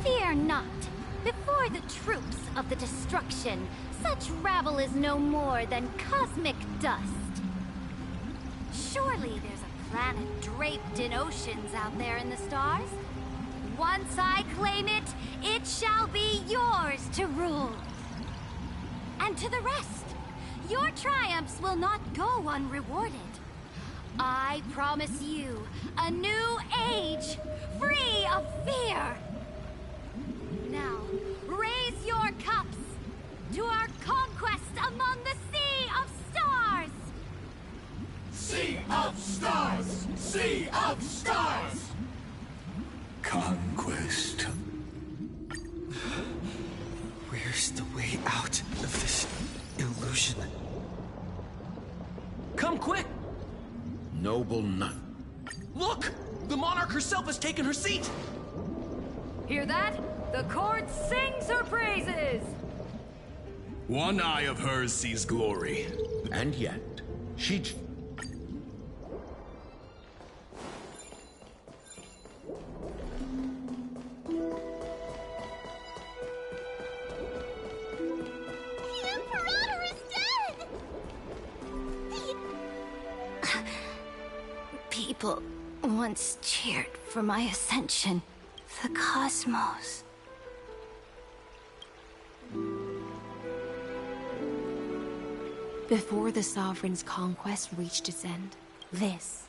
Fear not. Before the troops of the destruction, such rabble is no more than cosmic dust. Surely there's a planet draped in oceans out there in the stars. Once I claim it, it shall be yours to rule. And to the rest, your triumphs will not go unrewarded. I promise you a new age, free of fear. Now, raise your cups to our conquest among the Sea of Stars! Sea of Stars! Sea of Stars! Conquest. Where's the way out of this illusion? Come quick! Noble knight. Look! The monarch herself has taken her seat! Hear that? The court sings her praises! One eye of hers sees glory. And yet, she... People once cheered for my ascension. The cosmos. Before the Sovereign's conquest reached its end, this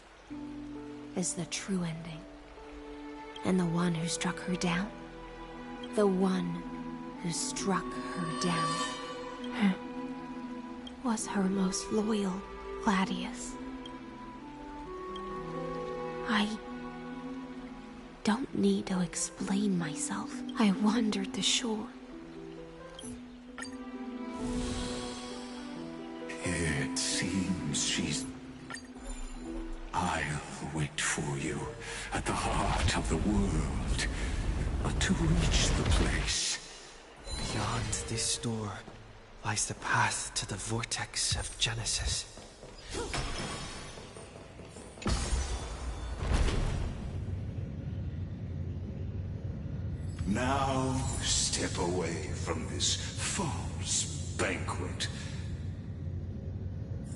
is the true ending. And the one who struck her down, the one who struck her down, was her most loyal Gladius. I don't need to explain myself. I wandered the shore. It seems she's... I'll wait for you at the heart of the world. But to reach the place... Beyond this door lies the path to the vortex of Genesis. Now step away from this false banquet.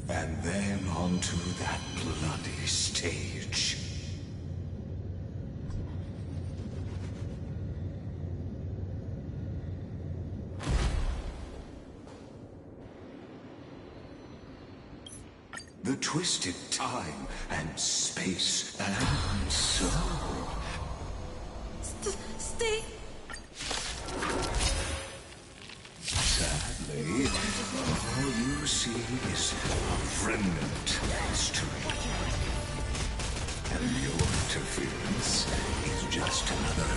And then onto that bloody stage. The twisted time and space and so... Stay... Sadly, all you see is a remnant history. And your interference is just another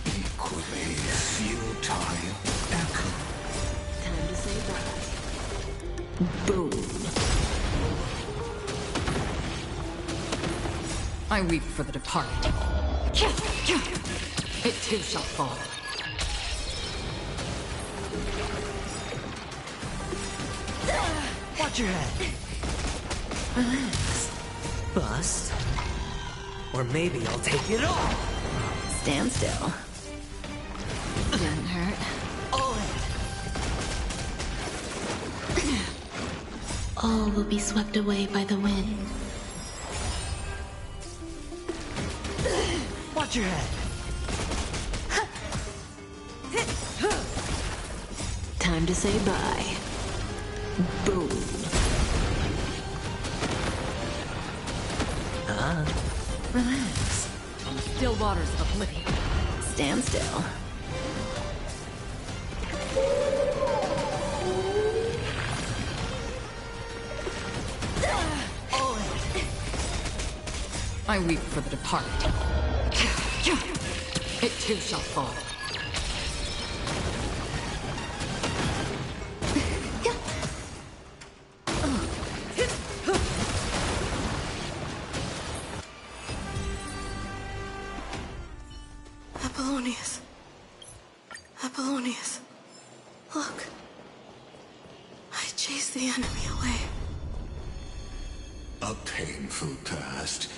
equally futile echo. Time to say bye. Boom. I weep for the departed. It too shall fall. Watch your head. Relax. Bust. Or maybe I'll take it all. Stand still. Didn't hurt. All will be swept away by the wind. Watch your head. Time to say bye. Boom. Relax. On the still waters of oblivion. Stand still. I weep for the departed. It too shall fall. Apollonius. Look. I chased the enemy away. A painful past.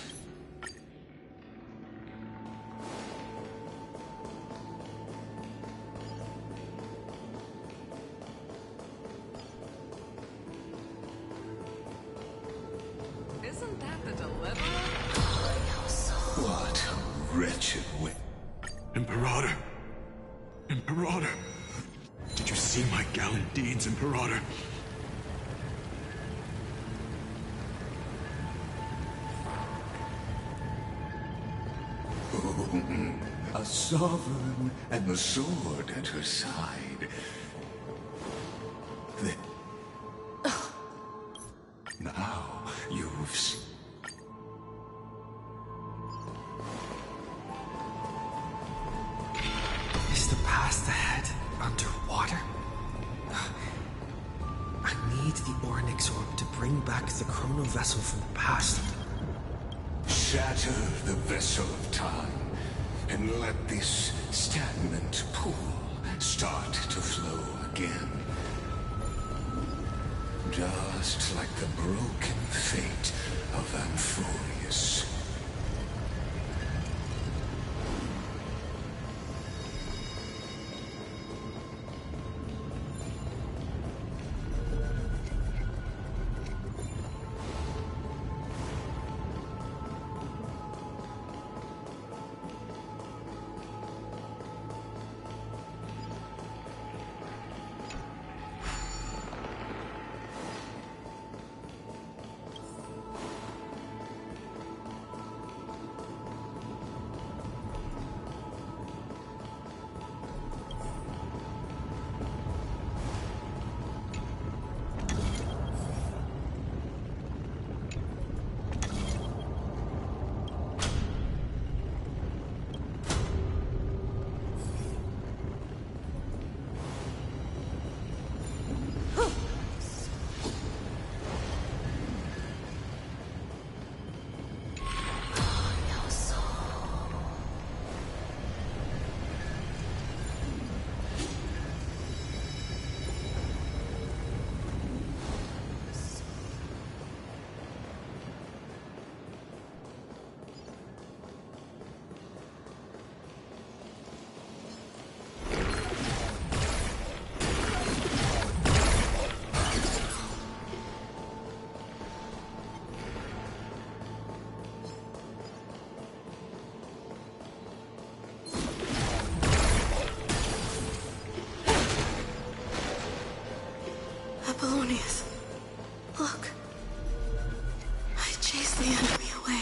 Isn't that the deliverer? What a wretched way. Imperator! Imperator! Did you see my gallant deeds, Imperator? A sovereign and the sword at her side. Now you've... Is the past ahead underwater? I need the Ornyx orb to bring back the chrono vessel from the past. Shatter the vessel of time, and let this stagnant pool start to flow again. Just like the broken fate of Amphoreus. Apollonius. Look. I chased the enemy away.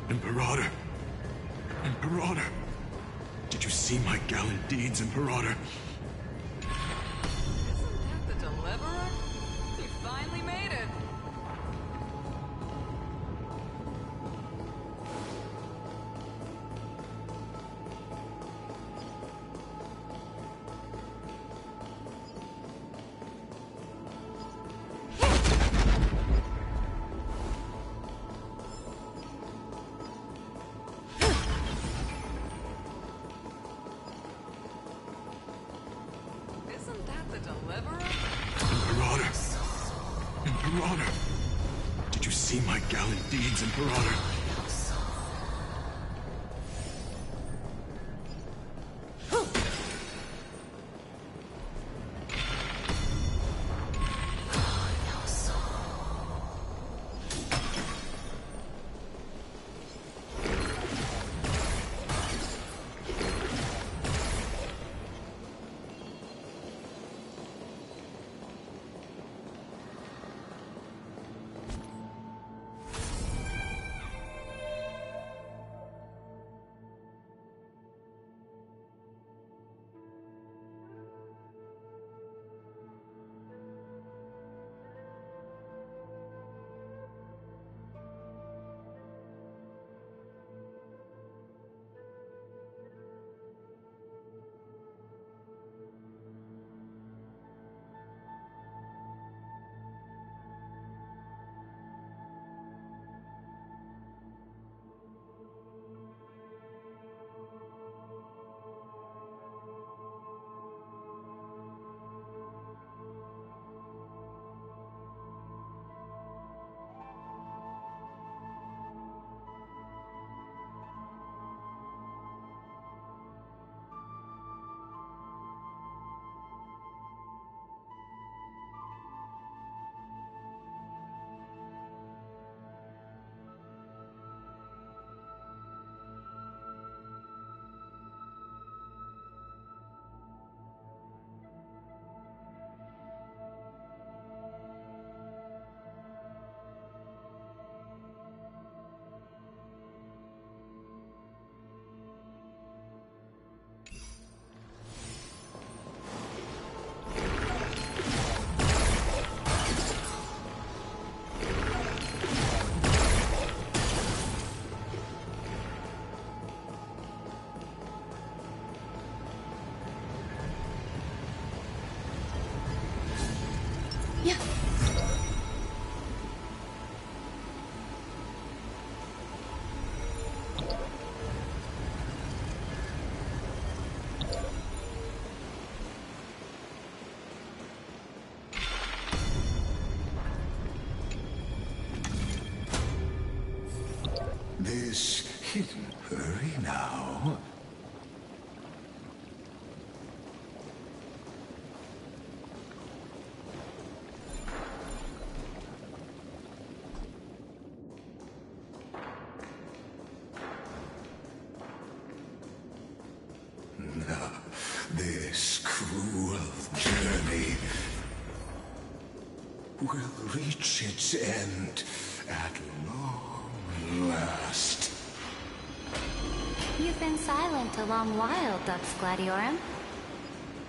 Imperator! Imperator! Did you see my gallant deeds, Imperator? Isn't that the deliverer? You finally made it. you see my gallant deeds, Imperator? This hidden hurry now. This cruel journey will reach its end at long last. You've been silent a long while, Dux Gladiorum.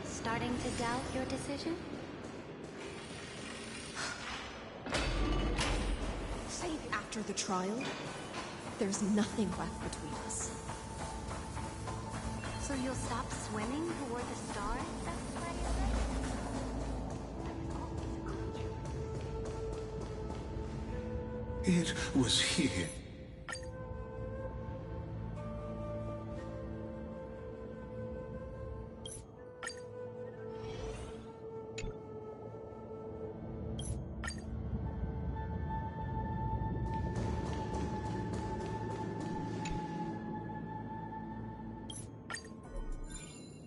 Starting to doubt your decision? Save after the trial? There's nothing left between us. So you'll stop swimming toward the stars, Dux Gladiorum? It was here.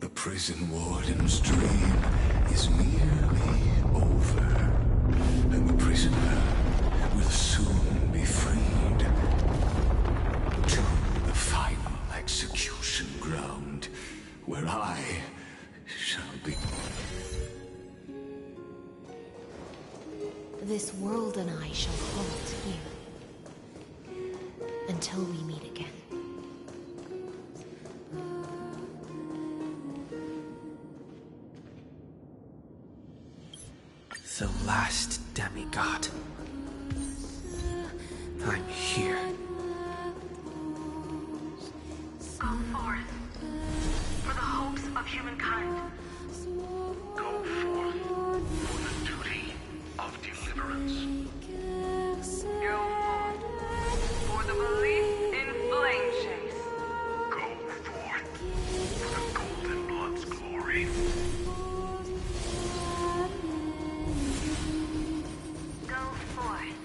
The prison warden's dream is nearly over, and the prisoner will soon be freed to the final execution ground, where I shall be. This world and I shall halt here until we meet again. The last demigod. I'm here. Go forth for the hopes of humankind. Go forth for the duty of deliverance. Go forth for the belief in flame chase. Go forth for the golden blood's glory. Go forth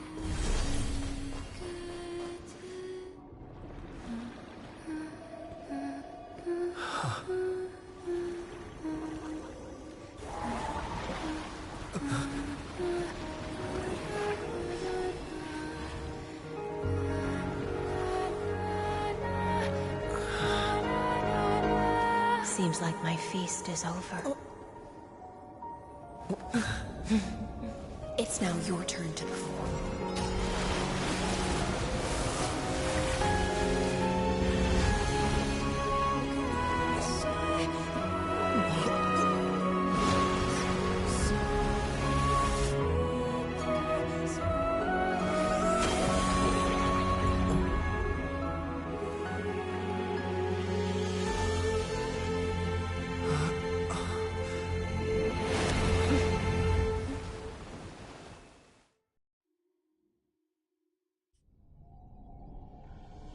Seems like my feast is over. It's now your turn to perform.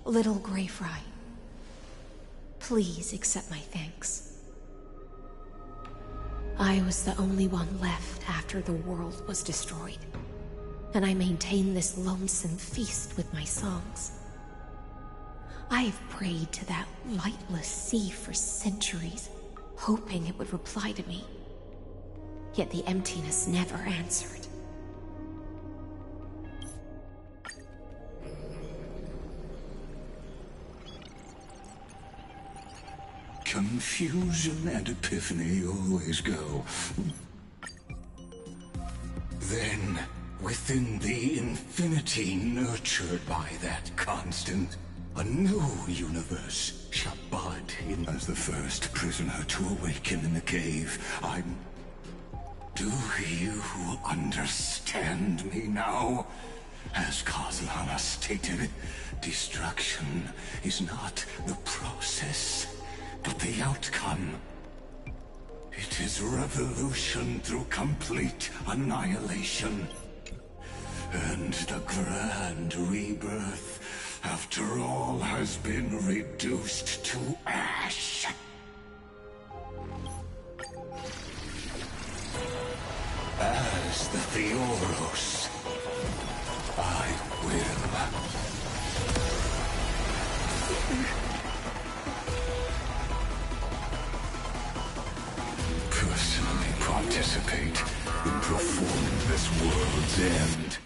Little Grey Fry, please accept my thanks. I was the only one left after the world was destroyed, and I maintained this lonesome feast with my songs. I've prayed to that lightless sea for centuries, hoping it would reply to me. Yet the emptiness never answered. Confusion and epiphany always go. Then, within the infinity nurtured by that constant, a new universe shall bud in. As the first prisoner to awaken in the cave, Do you understand me now? As Kozlana stated, destruction is not the process, but the outcome. It is revolution through complete annihilation. And the grand rebirth, after all, has been reduced to ash. As the Theoros, I will. Personally participate in performing this world's end.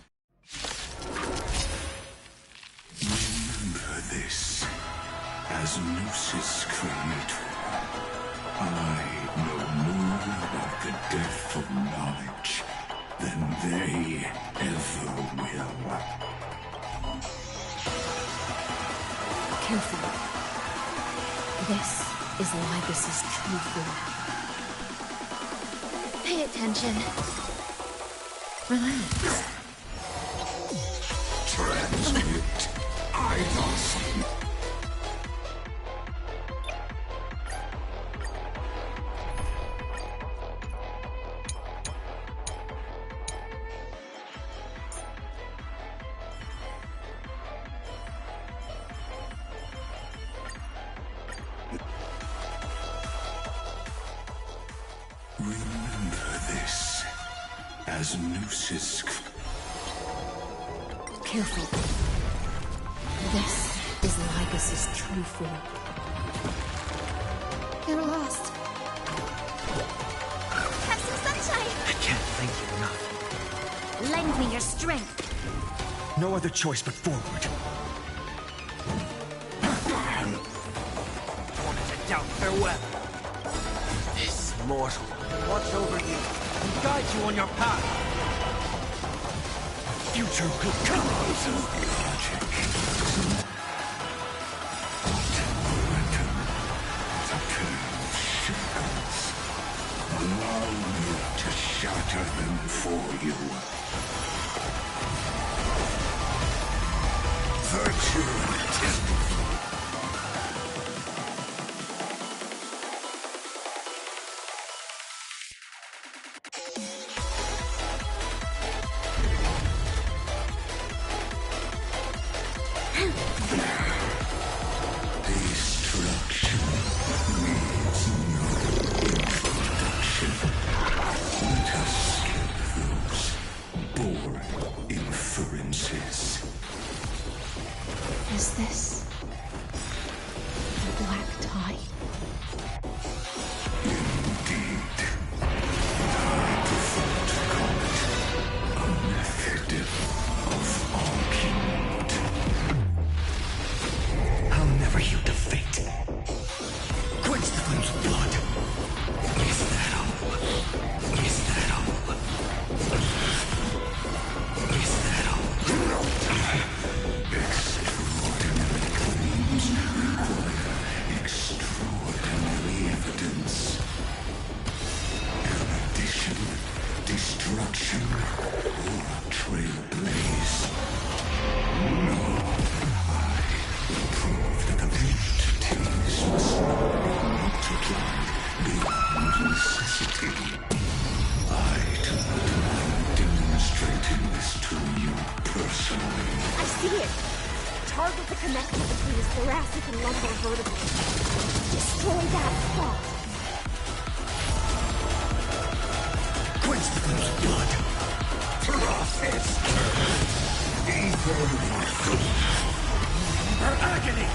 Remember this, as Noos's creator, I know more about the death of knowledge than they ever will. Careful. This is Libus's true form. Pay attention. Relax. Transmit idols. Remember this, as Noos's... Careful. This is Libus's true form. You're lost. Have some sunshine! I can't thank you enough. Lend me your strength. No other choice but forward. Wanted to doubt farewell. This mortal will watch over you and guide you on your path. Future will come. Allow me to shatter them for you. Virtue. Destruction needs no introduction. Let us skip those boring inferences. Is this the black tide? Indeed. I prefer to call it a method of argument. I'll never yield to fate. Quench the flames of blood. I see it! Target the connection between his thoracic and lumbar vertebrae. Destroy that spot! Quench the blood! Process! Her agony!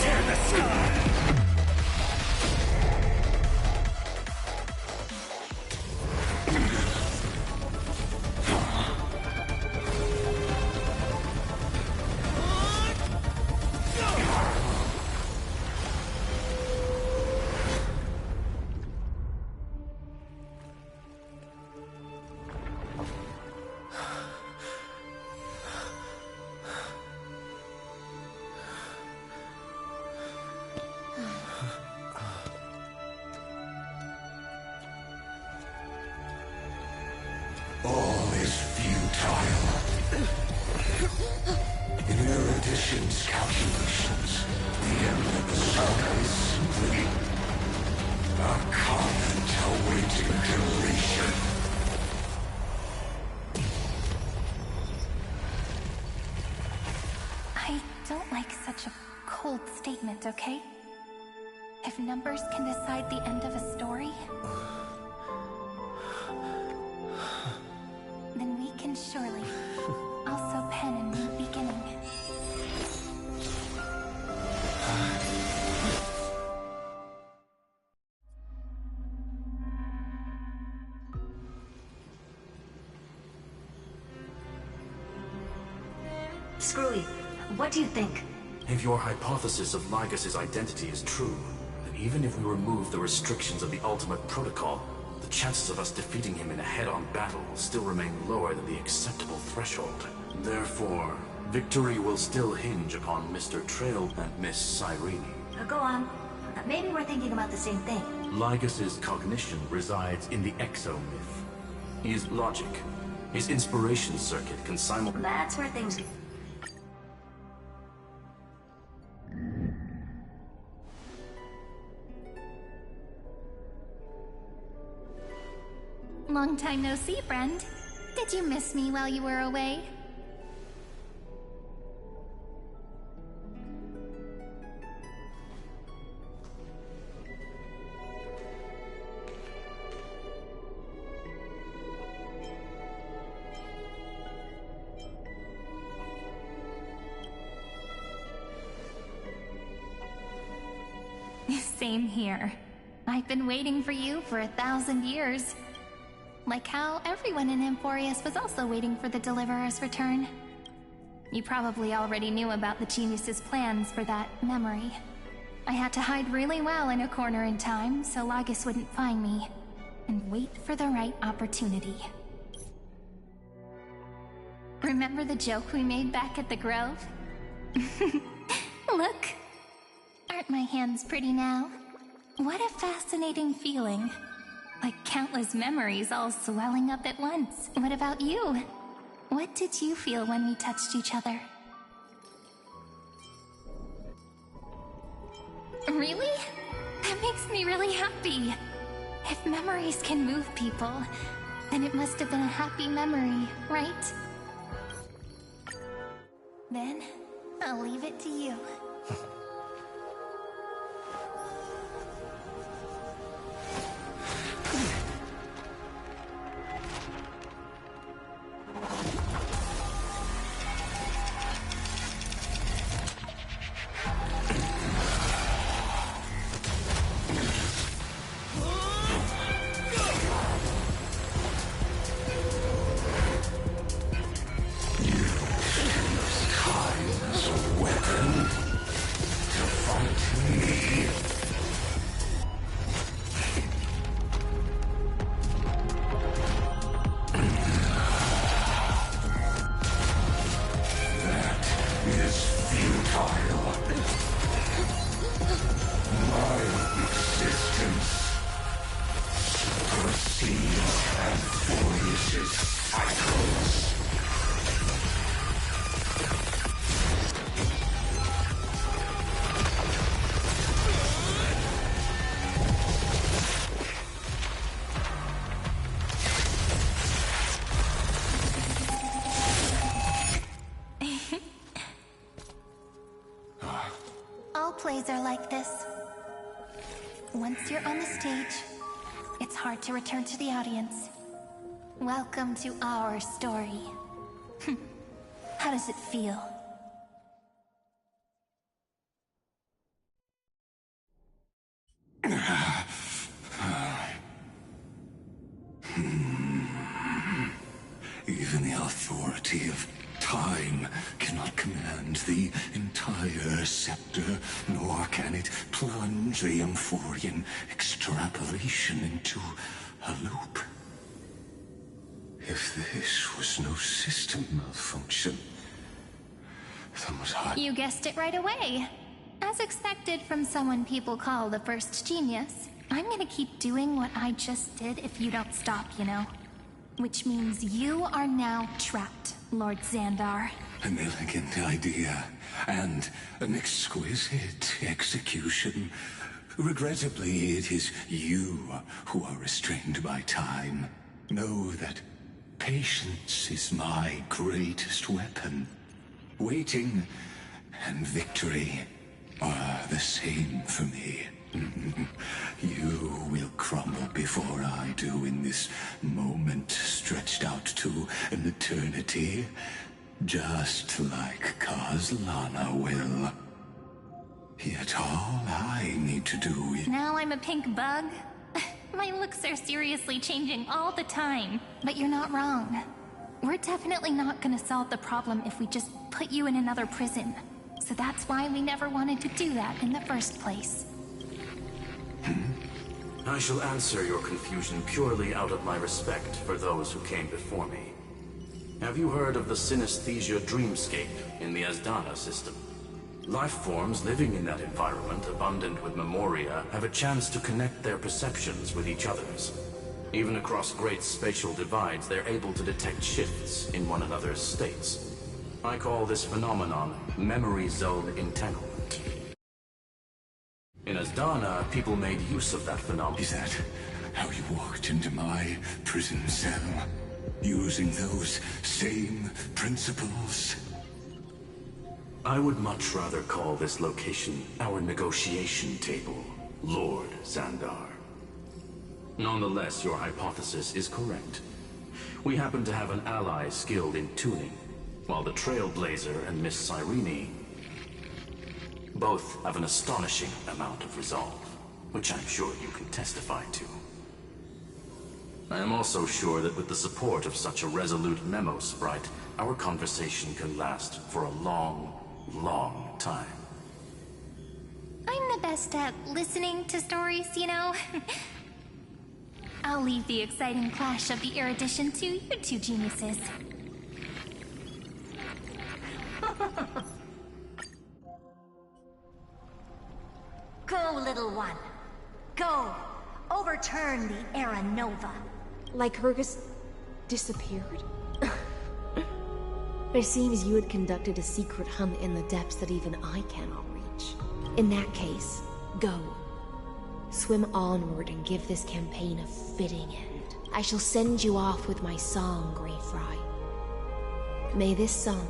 Tear the sky! All is futile. In erudition's calculations, the end of the saga is simply a comment awaiting deletion. I don't like such a cold statement, okay? If numbers can decide the end of a story, then we can surely also pen a new beginning. Screwy, what do you think? If your hypothesis of Lygas's identity is true, then even if we remove the restrictions of the Ultimate Protocol, the chances of us defeating him in a head-on battle will still remain lower than the acceptable threshold. Therefore, victory will still hinge upon Mr. Trail and Miss Cyrene. Go on. Maybe we're thinking about the same thing. Lygas's cognition resides in the exo-myth. He is logic. His inspiration circuit can That's where things get... Long time no see, friend. Did you miss me while you were away? Same here. I've been waiting for you for 1,000 years. Like how everyone in Amphoreus was also waiting for the Deliverer's return. You probably already knew about the genius's plans for that memory. I had to hide really well in a corner in time so Lygas wouldn't find me, and wait for the right opportunity. Remember the joke we made back at the Grove? Look! Aren't my hands pretty now? What a fascinating feeling. Like countless memories all swelling up at once. What about you? What did you feel when we touched each other? Really? That makes me really happy. If memories can move people, then it must have been a happy memory, right? Then, I'll leave it to you. plays are like this. Once you're on the stage, it's hard to return to the audience. Welcome to our story. How does it feel? Even the authority of time cannot command the entire scepter, nor can it plunge the Amphorian extrapolation into a loop. If this was no system malfunction, then was I... You guessed it right away. As expected from someone people call the first genius, I'm gonna keep doing what I just did if you don't stop, you know? Which means you are now trapped, Lord Xandar. An elegant idea, and an exquisite execution. Regrettably, it is you who are restrained by time. Know that patience is my greatest weapon. Waiting and victory are the same for me. You will crumble before I do in this moment stretched out to an eternity, just like Kozlana will. Yet all I need to do is... Now I'm a pink bug? My looks are seriously changing all the time. But you're not wrong. We're definitely not gonna solve the problem if we just put you in another prison. So that's why we never wanted to do that in the first place. I shall answer your confusion purely out of my respect for those who came before me. Have you heard of the synesthesia dreamscape in the Asdana system? Life forms living in that environment, abundant with memoria, have a chance to connect their perceptions with each other's. Even across great spatial divides, they're able to detect shifts in one another's states. I call this phenomenon memory zone entanglement. In Asdana, people made use of that phenomenon. Is that how you walked into my prison cell? Using those same principles? I would much rather call this location our negotiation table, Lord Xandar. Nonetheless, your hypothesis is correct. We happen to have an ally skilled in tuning, while the Trailblazer and Miss Cyrene both have an astonishing amount of resolve, which I'm sure you can testify to. I am also sure that with the support of such a resolute memo sprite, our conversation can last for a long, long time. I'm the best at listening to stories, you know? I'll leave the exciting clash of the erudition to you two geniuses. Go, little one. Go. Overturn the Era Nova. Lycurgus disappeared? It seems you had conducted a secret hunt in the depths that even I cannot reach. In that case, go. Swim onward and give this campaign a fitting end. I shall send you off with my song, Great Fry. May this song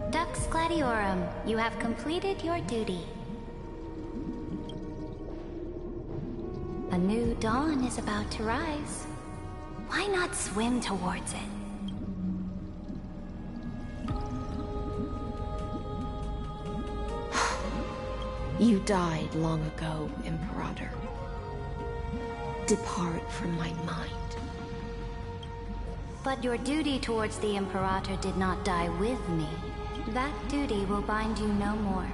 Dux Gladiorum, you have completed your duty. A new dawn is about to rise. Why not swim towards it? You died long ago, Imperator. Depart from my mind. But your duty towards the Imperator did not die with me. That duty will bind you no more.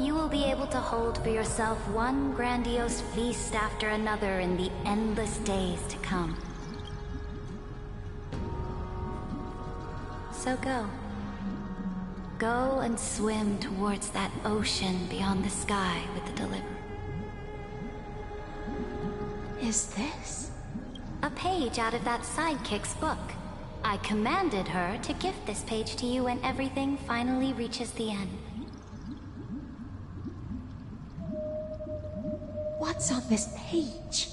You will be able to hold for yourself one grandiose feast after another in the endless days to come. So go. Go and swim towards that ocean beyond the sky with the Deliverer. Is this? A page out of that sidekick's book. I commanded her to gift this page to you when everything finally reaches the end. What's on this page?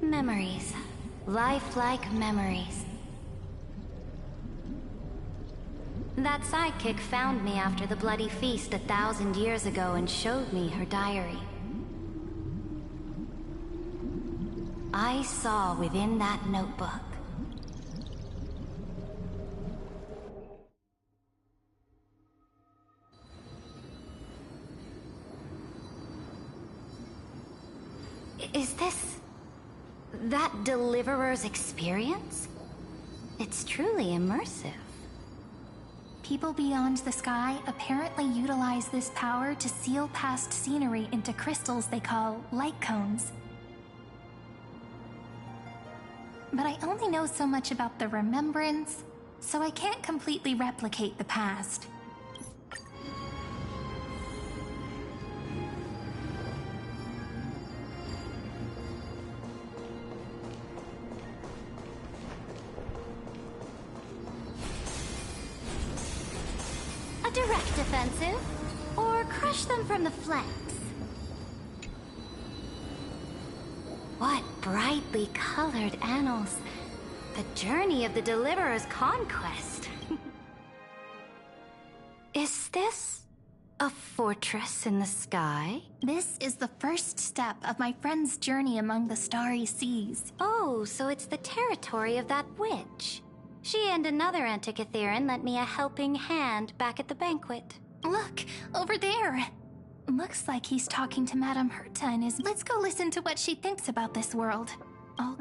Memories. Lifelike memories. That sidekick found me after the bloody feast 1,000 years ago and showed me her diary. I saw within that notebook Is this that Deliverer's experience? It's truly immersive. People beyond the sky apparently utilize this power to seal past scenery into crystals they call light cones. But I only know so much about the remembrance, so I can't completely replicate the past. A direct offensive, or crush them from the flanks. What brightly colored annals. The journey of the Deliverer's conquest. Is this a fortress in the sky? This is the first step of my friend's journey among the starry seas. Oh, so it's the territory of that witch. She and another Antikytheran lent me a helping hand back at the banquet. Look, over there. Looks like he's talking to Madame Herta and is... Let's go listen to what she thinks about this world. Oh.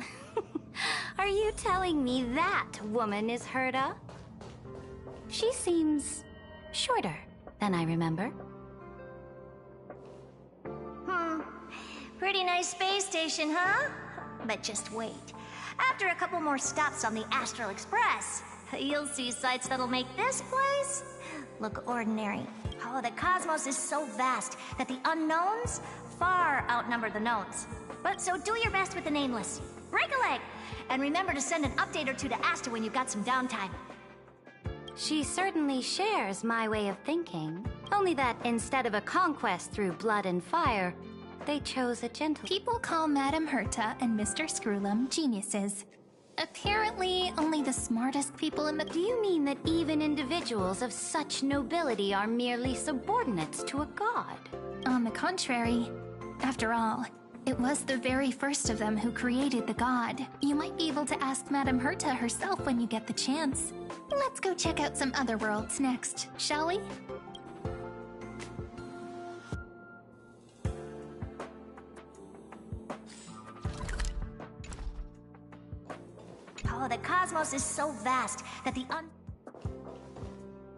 Are you telling me that woman is Herta? She seems shorter than I remember. Pretty nice space station, huh? But just wait. After a couple more stops on the Astral Express, you'll see sights that'll make this place look ordinary. Oh, the cosmos is so vast that the unknowns far outnumber the knowns. But so do your best with the nameless. Break a leg! And remember to send an update or two to Asta when you've got some downtime. She certainly shares my way of thinking. Only that instead of a conquest through blood and fire, they chose a gentle... People call Madame Herta and Mr. Screwlum geniuses. Apparently, only the smartest people in the... Do you mean that even individuals of such nobility are merely subordinates to a god? On the contrary. After all, it was the very first of them who created the god. You might be able to ask Madame Herta herself when you get the chance. Let's go check out some other worlds next, shall we? Oh, the cosmos is so vast that the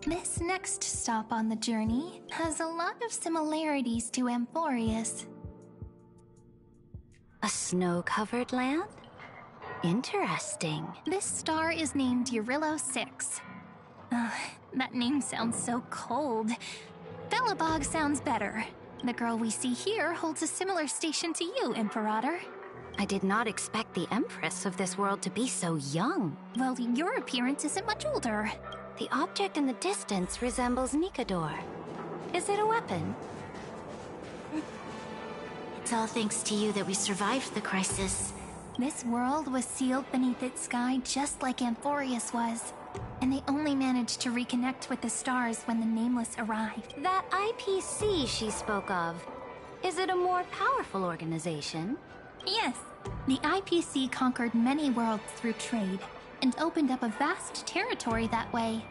This next stop on the journey has a lot of similarities to Amphoreus. A snow-covered land? Interesting. This star is named Eurillo 6. That name sounds so cold. Belobog sounds better. The girl we see here holds a similar station to you, Imperator. I did not expect the Empress of this world to be so young. Well, your appearance isn't much older. The object in the distance resembles Nikador. Is it a weapon? It's all thanks to you that we survived the crisis. This world was sealed beneath its sky just like Amphoreus was. And they only managed to reconnect with the stars when the Nameless arrived. That IPC she spoke of. Is it a more powerful organization? Yes. The IPC conquered many worlds through trade, and opened up a vast territory that way.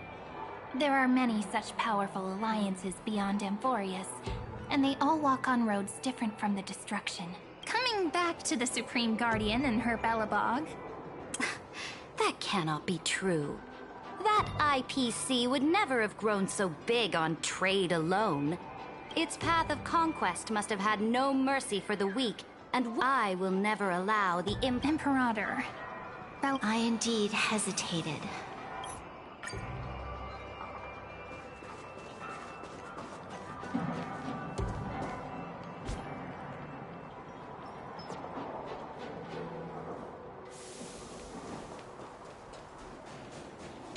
There are many such powerful alliances beyond Amphoreus, and they all walk on roads different from the destruction. Coming back to the Supreme Guardian and her Bellabog... That cannot be true. That IPC would never have grown so big on trade alone. Its path of conquest must have had no mercy for the weak, and I will never allow the Imperator. I indeed hesitated.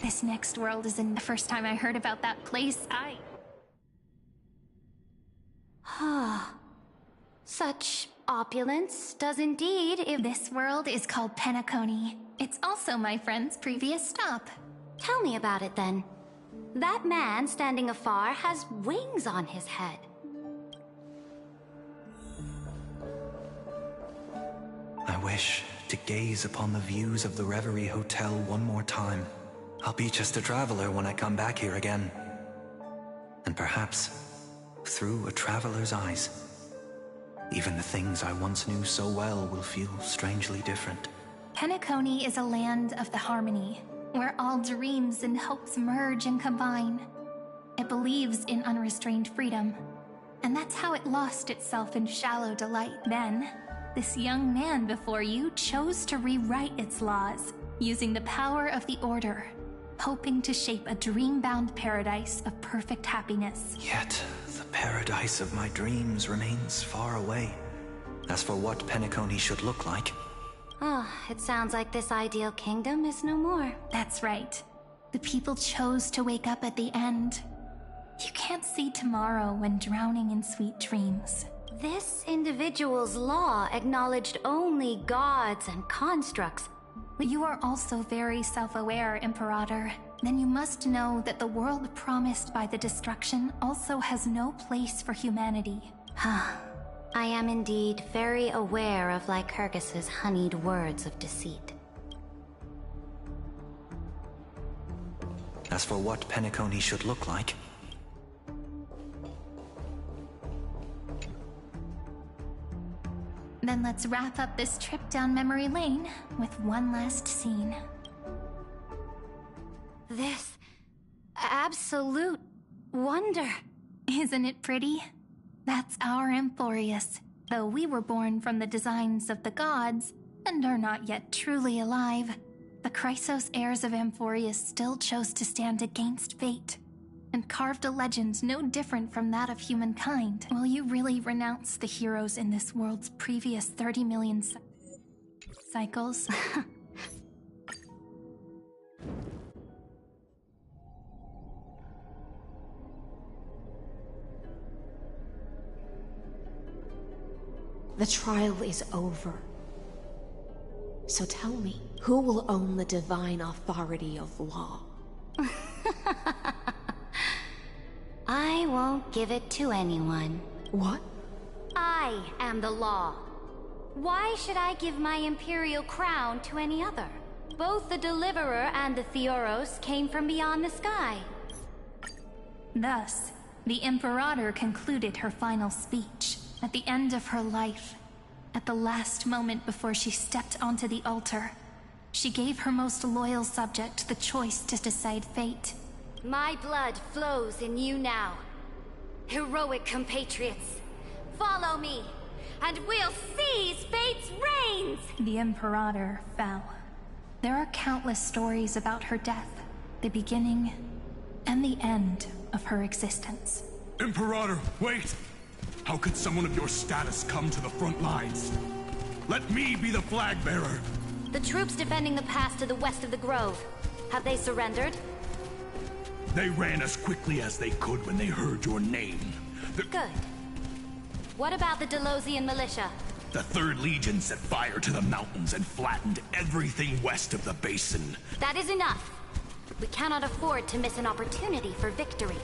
This next world isn't the first time I heard about that place. Such opulence does indeed if... This world is called Penacony. It's also my friend's previous stop. Tell me about it then. That man standing afar has wings on his head. I wish to gaze upon the views of the Reverie Hotel one more time. I'll be just a traveler when I come back here again. And perhaps, through a traveler's eyes, even the things I once knew so well will feel strangely different. Penacony is a land of the harmony, where all dreams and hopes merge and combine. It believes in unrestrained freedom, and that's how it lost itself in shallow delight. Then, this young man before you chose to rewrite its laws, using the power of the Order, hoping to shape a dream-bound paradise of perfect happiness. Yet, the paradise of my dreams remains far away. As for what Penacony should look like... It sounds like this ideal kingdom is no more. That's right. The people chose to wake up at the end. You can't see tomorrow when drowning in sweet dreams. This individual's law acknowledged only gods and constructs. You are also very self-aware, Imperator. Then you must know that the world promised by the destruction also has no place for humanity. I am indeed very aware of Lycurgus's honeyed words of deceit. As for what Penacony should look like... Then let's wrap up this trip down memory lane with one last scene. This absolute wonder. Isn't it pretty? That's our Amphoreus. Though we were born from the designs of the gods and are not yet truly alive, the Chrysos heirs of Amphoreus still chose to stand against fate and carved a legend no different from that of humankind. Will you really renounce the heroes in this world's previous 30 million cycles? The trial is over. So tell me, who will own the divine authority of law? I won't give it to anyone. What? I am the law. Why should I give my imperial crown to any other? Both the Deliverer and the Theoros came from beyond the sky. Thus, the Imperator concluded her final speech at the end of her life. At the last moment before she stepped onto the altar, she gave her most loyal subject the choice to decide fate. My blood flows in you now. Heroic compatriots, follow me, and we'll seize fate's reins! The Imperator fell. There are countless stories about her death, the beginning and the end of her existence. Imperator, wait! How could someone of your status come to the front lines? Let me be the flag bearer! The troops defending the pass to the west of the grove. Have they surrendered? They ran as quickly as they could when they heard your name. Good. What about the Delosian militia? The 3rd Legion set fire to the mountains and flattened everything west of the basin. That is enough. We cannot afford to miss an opportunity for victory.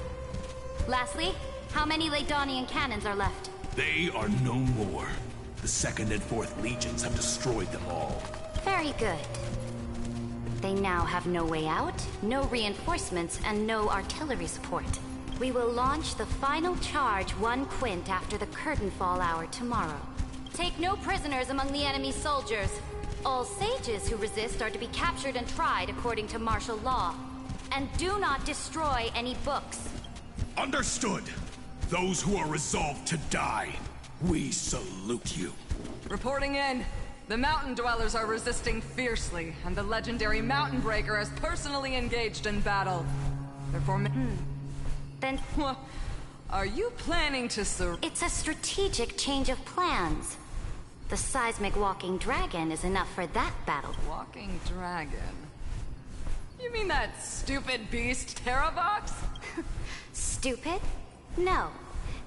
Lastly, how many Ladonian cannons are left? They are no more. The 2nd and 4th Legions have destroyed them all. Very good. They now have no way out, no reinforcements, and no artillery support. We will launch the final charge 1 quint after the curtain fall hour tomorrow. Take no prisoners among the enemy soldiers. All sages who resist are to be captured and tried according to martial law. And do not destroy any books. Understood. Those who are resolved to die, we salute you. Reporting in. The mountain dwellers are resisting fiercely, and the legendary mountain breaker has personally engaged in battle. Therefore, Then... Are you planning to It's a strategic change of plans. The seismic walking dragon is enough for that battle. Walking dragon? You mean that stupid beast, Terravox? Stupid? No.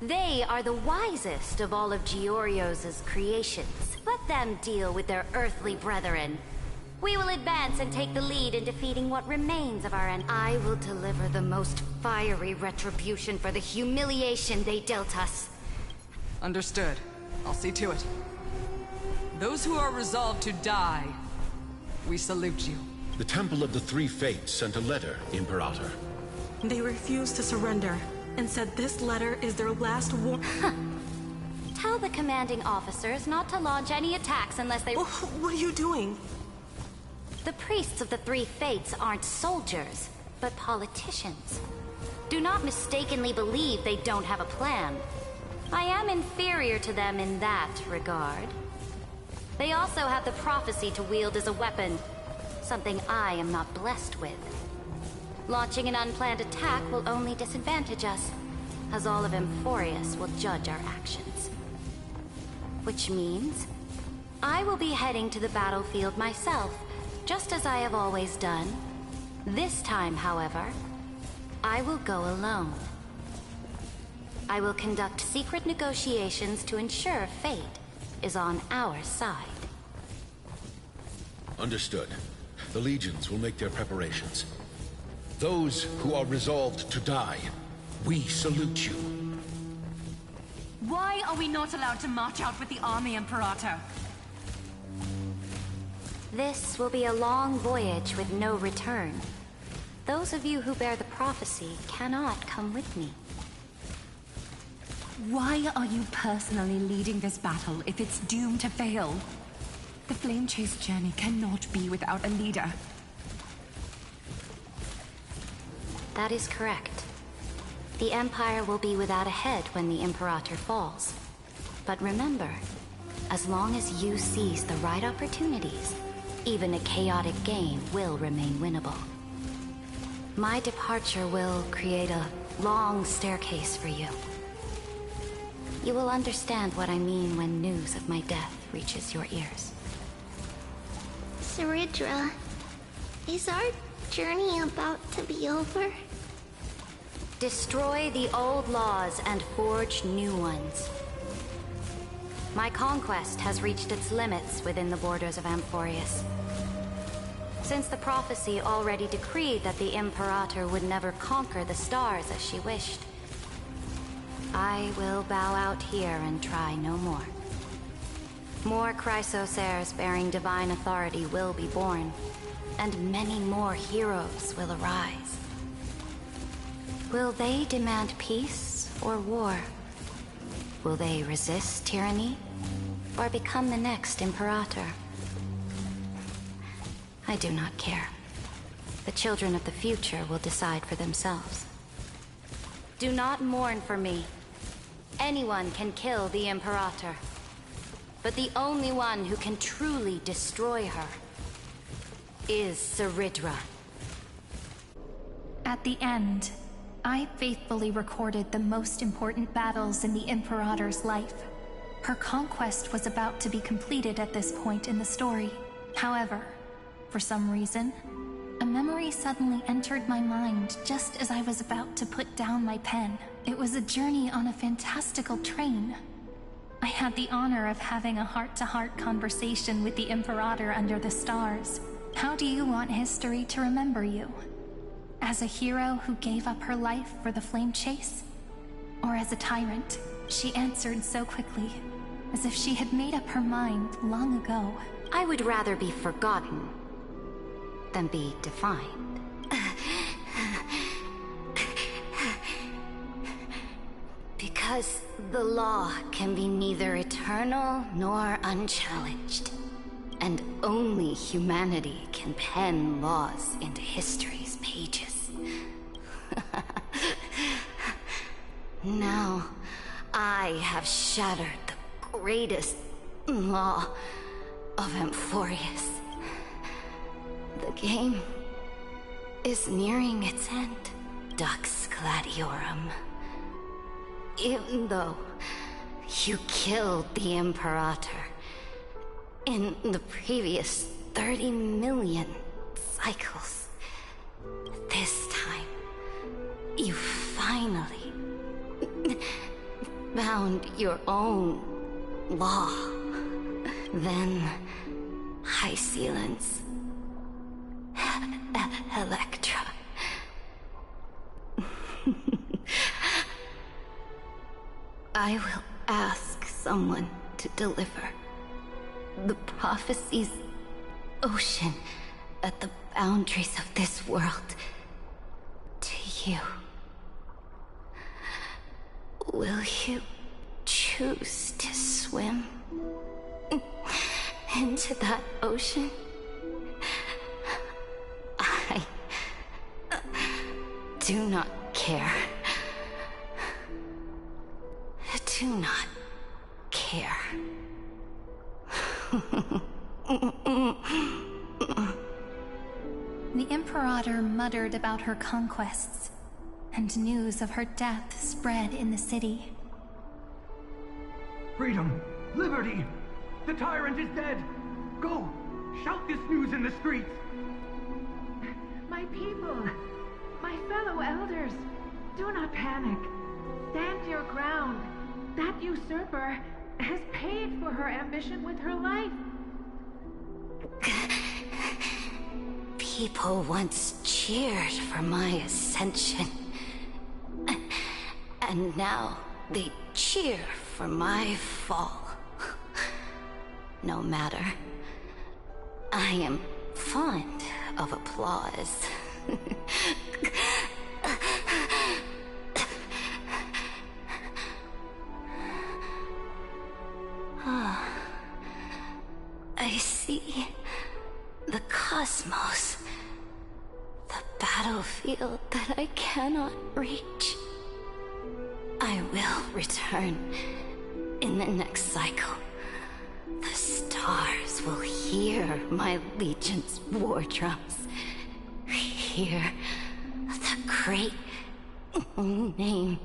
They are the wisest of all of Giorio's creations. Let them deal with their earthly brethren. We will advance and take the lead in defeating what remains of our I will deliver the most fiery retribution for the humiliation they dealt us. Understood. I'll see to it. Those who are resolved to die, we salute you. The Temple of the Three Fates sent a letter, Imperator. They refused to surrender, and said this letter is their last war- Tell the commanding officers not to launch any attacks unless they- What are you doing? The priests of the Three Fates aren't soldiers, but politicians. Do not mistakenly believe they don't have a plan. I am inferior to them in that regard. They also have the prophecy to wield as a weapon, something I am not blessed with. Launching an unplanned attack will only disadvantage us, as all of Amphoreus will judge our actions. Which means, I will be heading to the battlefield myself, just as I have always done. This time, however, I will go alone. I will conduct secret negotiations to ensure fate is on our side. Understood. The legions will make their preparations. Those who are resolved to die, we salute you. Why are we not allowed to march out with the army, Imperator? This will be a long voyage with no return. Those of you who bear the prophecy cannot come with me. Why are you personally leading this battle if it's doomed to fail? The Flame Chase journey cannot be without a leader. That is correct. The Empire will be without a head when the Imperator falls. But remember, as long as you seize the right opportunities, even a chaotic game will remain winnable. My departure will create a long staircase for you. You will understand what I mean when news of my death reaches your ears. Cerydra, is our journey about to be over? Destroy the old laws and forge new ones. My conquest has reached its limits within the borders of Amphoreus. Since the prophecy already decreed that the Imperator would never conquer the stars as she wished, I will bow out here and try no more. More Chrysos heirs bearing divine authority will be born, and many more heroes will arise. Will they demand peace or war? Will they resist tyranny or become the next Imperator? I do not care. The children of the future will decide for themselves. Do not mourn for me. Anyone can kill the Imperator, but the only one who can truly destroy her is Cerydra. At the end, I faithfully recorded the most important battles in the Imperator's life. Her conquest was about to be completed at this point in the story. However, for some reason, a memory suddenly entered my mind just as I was about to put down my pen. It was a journey on a fantastical train. I had the honor of having a heart-to-heart conversation with the Imperator under the stars. How do you want history to remember you? As a hero who gave up her life for the Flame Chase? or as a tyrant, she answered so quickly, as if she had made up her mind long ago. I would rather be forgotten than be defined. Because the law can be neither eternal nor unchallenged. And only humanity can pen laws into history's pages. Now, I have shattered the greatest law of amphoreus. The game is nearing its end, Dux Gladiorum. Even though you killed the Imperator in the previous 30 million cycles, this time you finally found your own law. Then Hysilens, Electra. I will ask someone to deliver the prophecy's ocean at the boundaries of this world to you. Will you choose to swim into that ocean? I do not care. Do not care. The Imperator muttered about her conquests, and news of her death spread in the city. Freedom! Liberty! The tyrant is dead! Go! Shout this news in the streets! My people! My fellow elders! Do not panic. Stand your ground. That usurper has paid for her ambition with her life. People once cheered for my ascension. And now they cheer for my fall. No matter. I am fond of applause. I see the cosmos, the battlefield that I cannot reach. I will return in the next cycle. The stars will hear my legion's war drums. Hear the great name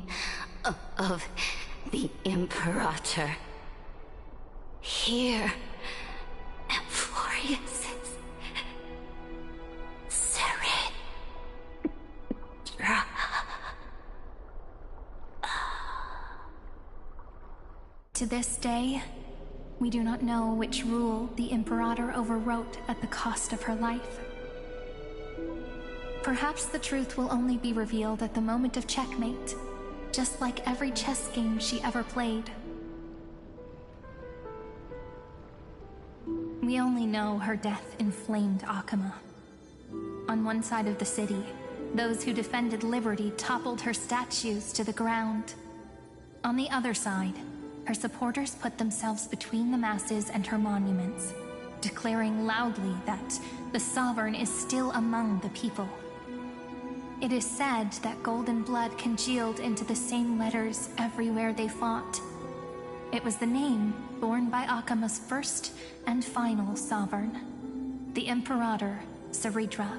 of the Imperator. Hear amphoreus' Cerydra. To this day, we do not know which rule the Imperator overwrote at the cost of her life. Perhaps the truth will only be revealed at the moment of checkmate, just like every chess game she ever played. We only know her death inflamed Akama. On one side of the city, those who defended liberty toppled her statues to the ground. On the other side, her supporters put themselves between the masses and her monuments, declaring loudly that the Sovereign is still among the people. It is said that golden blood congealed into the same letters everywhere they fought. It was the name borne by Akama's first and final sovereign, the Imperator Cerydra.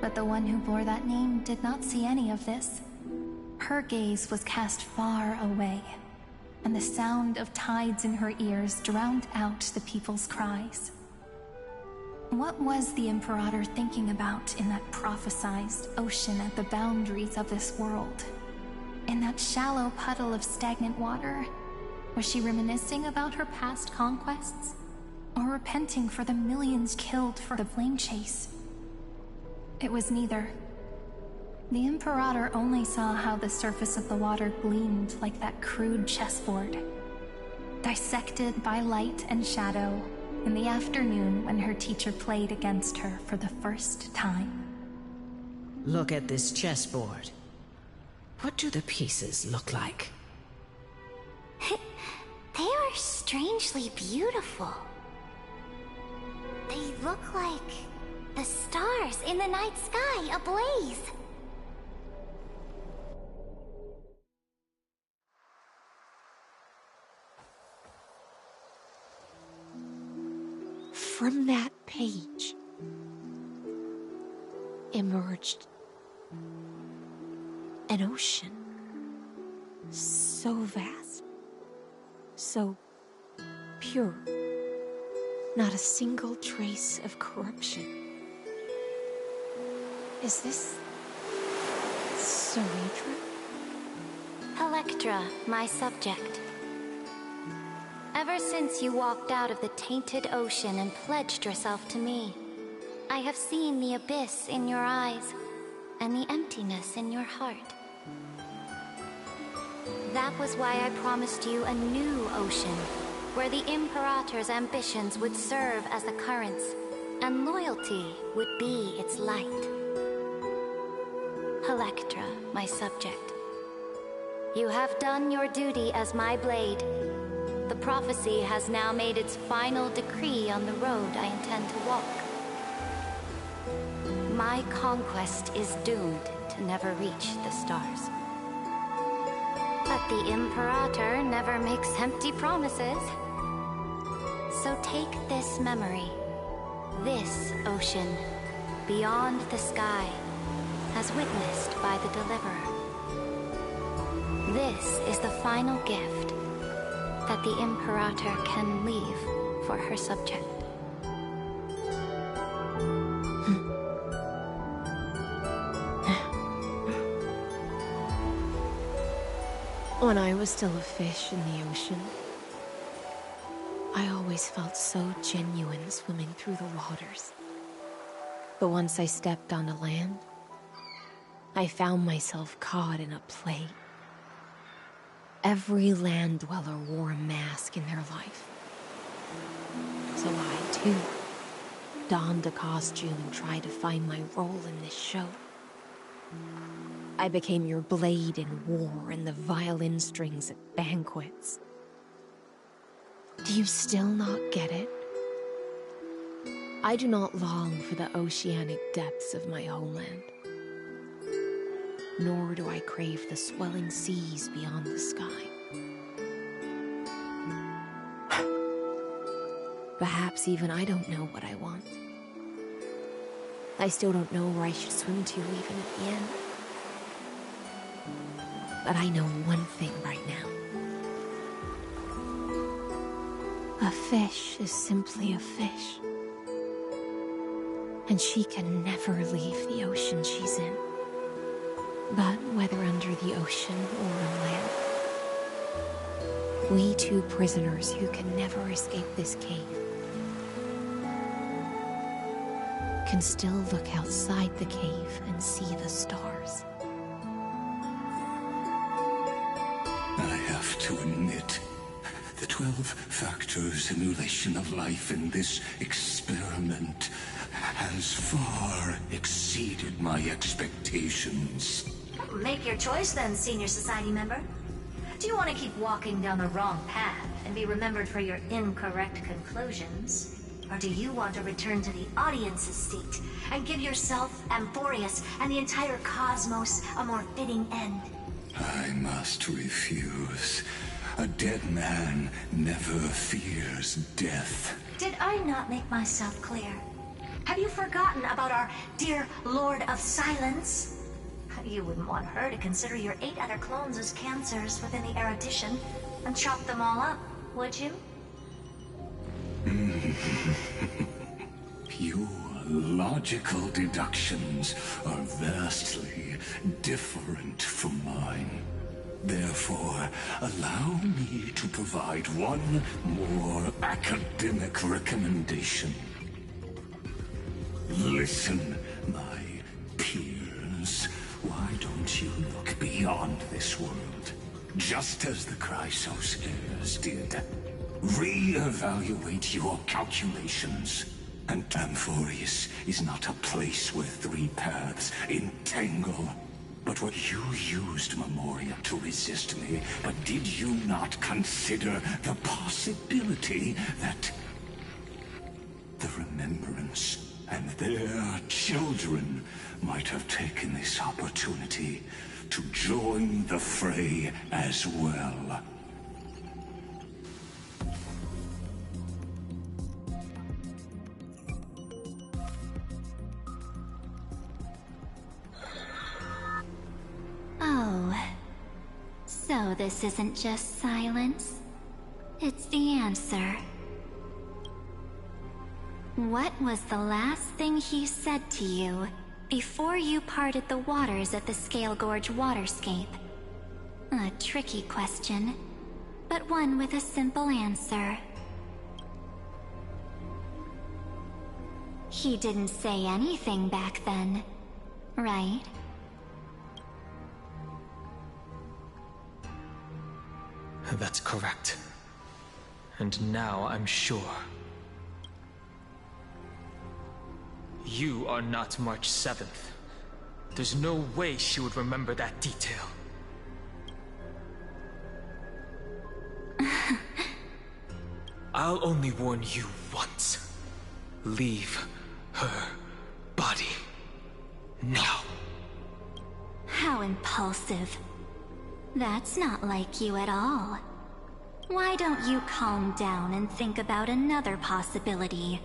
But the one who bore that name did not see any of this. Her gaze was cast far away, and the sound of tides in her ears drowned out the people's cries. What was the Imperator thinking about in that prophesized ocean at the boundaries of this world? In that shallow puddle of stagnant water, was she reminiscing about her past conquests? Or repenting for the millions killed for the flame chase? It was neither. The Imperator only saw how the surface of the water gleamed like that crude chessboard, dissected by light and shadow in the afternoon when her teacher played against her for the first time. Look at this chessboard. What do the pieces look like? They are strangely beautiful. They look like the stars in the night sky ablaze. From that page emerged an ocean so vast, so pure, not a single trace of corruption. Is this Cerydra? Electra, my subject. Ever since you walked out of the tainted ocean and pledged yourself to me, I have seen the abyss in your eyes and the emptiness in your heart. That was why I promised you a new ocean, where the Imperator's ambitions would serve as the currents, and loyalty would be its light. Electra, my subject. You have done your duty as my blade. The prophecy has now made its final decree on the road I intend to walk. My conquest is doomed to never reach the stars. But the Imperator never makes empty promises. So take this memory, this ocean, beyond the sky, as witnessed by the Deliverer. This is the final gift that the Imperator can leave for her subject. When I was still a fish in the ocean, I always felt so genuine swimming through the waters. But once I stepped onto land, I found myself caught in a play. Every land dweller wore a mask in their life. So I, too, donned a costume and tried to find my role in this show. I became your blade in war and the violin strings at banquets. Do you still not get it? I do not long for the oceanic depths of my homeland. Nor do I crave the swelling seas beyond the sky. Perhaps even I don't know what I want. I still don't know where I should swim to even at the end. But I know one thing right now. A fish is simply a fish. And she can never leave the ocean she's in. But whether under the ocean or on land, we two prisoners who can never escape this cave can still look outside the cave and see the stars. I have to admit, the 12-factor simulation of life in this experiment has far exceeded my expectations. Make your choice then, senior society member. Do you want to keep walking down the wrong path and be remembered for your incorrect conclusions? Or do you want to return to the audience's seat and give yourself, amphoreus, and the entire cosmos a more fitting end? I must refuse. A dead man never fears death. Did I not make myself clear? Have you forgotten about our dear Lord of Silence? You wouldn't want her to consider your 8 other clones as cancers within the erudition and chop them all up, would you? Your logical deductions are vastly different from mine. Therefore, allow me to provide one more academic recommendation. Listen, my peers. While beyond this world, just as the Chrysos heirs did. Re-evaluate your calculations. And Amphoreus is not a place where three paths entangle. But what you used Memoria to resist me, but did you not consider the possibility that the Remembrance and their children might have taken this opportunity to join the fray as well? Oh, so this isn't just silence. It's the answer. What was the last thing he said to you before you parted the waters at the Scale Gorge waterscape? A tricky question, but one with a simple answer. He didn't say anything back then, right? That's correct. And now I'm sure. You are not March 7th. There's no way she would remember that detail. I'll only warn you once. Leave her body now. How impulsive. That's not like you at all. Why don't you calm down and think about another possibility?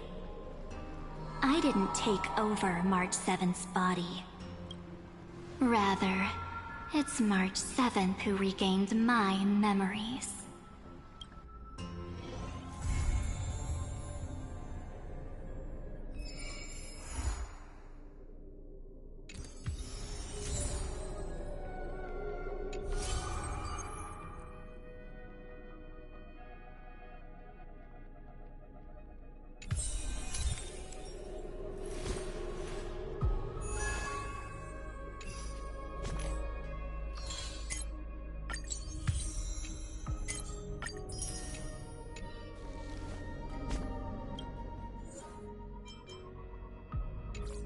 I didn't take over March 7th's body. Rather, it's March 7th who regained my memories.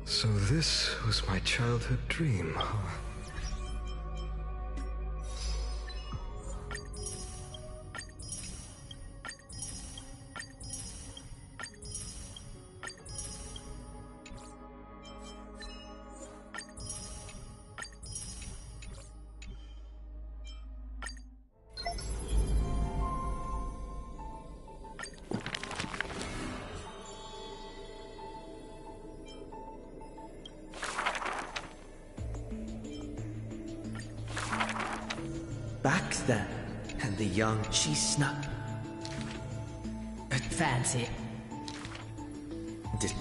So this was my childhood dream, huh? Back then, and the young Chisna. Fancy. Did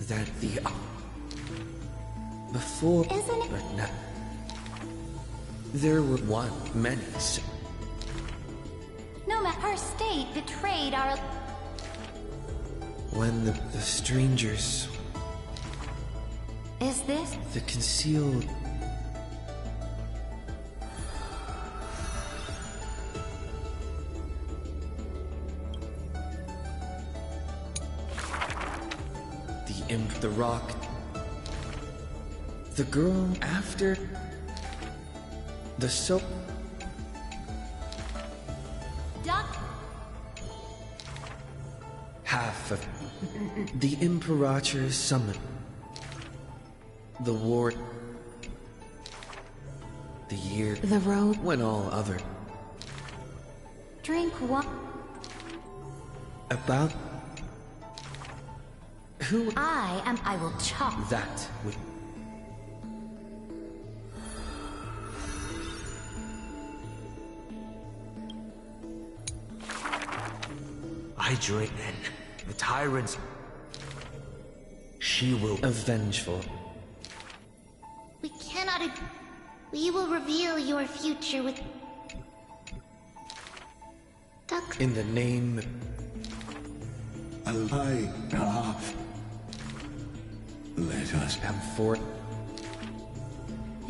that the before? Isn't it? But no. There were many. No matter her state betrayed our. When the strangers. Is this the concealed? The rock. The girl after. The soap. Duck. Half of. The Imperator's summon. The war. The year. The road. When all other. Drink what? About. Who I will chop that would. I drink then. The tyrants. She will. Avengeful. We cannot. We will reveal your future with. Duck. In the name. Let us have for.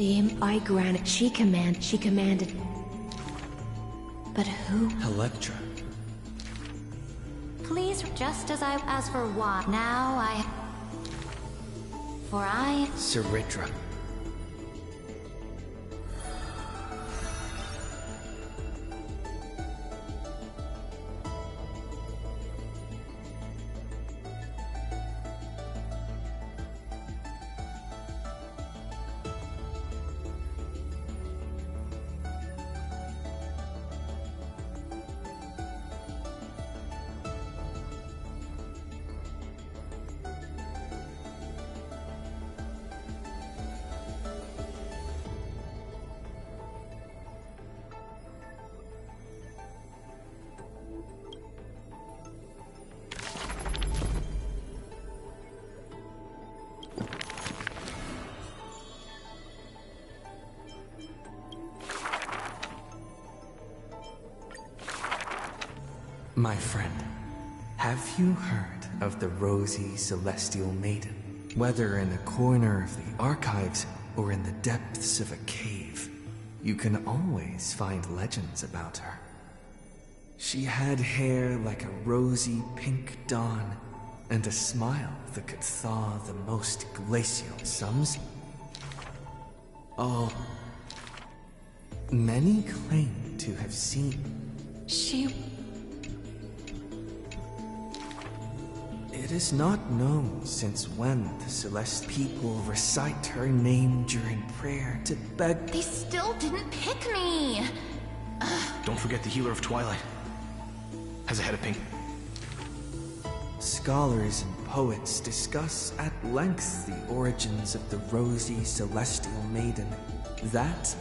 The imp I granted, she commanded. But who? Electra. Please, just as for why, now Cerydra. My friend, have you heard of the rosy celestial maiden? Whether in a corner of the archives or in the depths of a cave, you can always find legends about her. She had hair like a rosy pink dawn and a smile that could thaw the most glacial sums. Oh, many claim to have seen. It is not known since when the Celeste people recite her name during prayer to beg. They still didn't pick me! Don't forget the Healer of Twilight. Has a head of pink. Scholars and poets discuss at length the origins of the rosy celestial maiden. That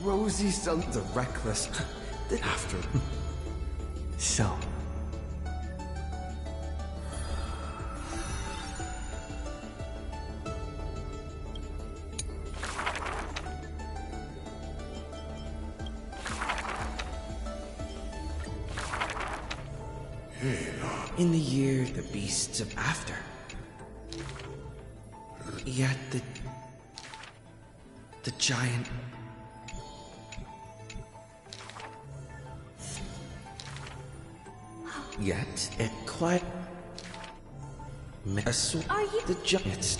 Rosy the reckless. After. So. In the year the beasts of after. Yet the giant. Yet it quite. Are you the giants?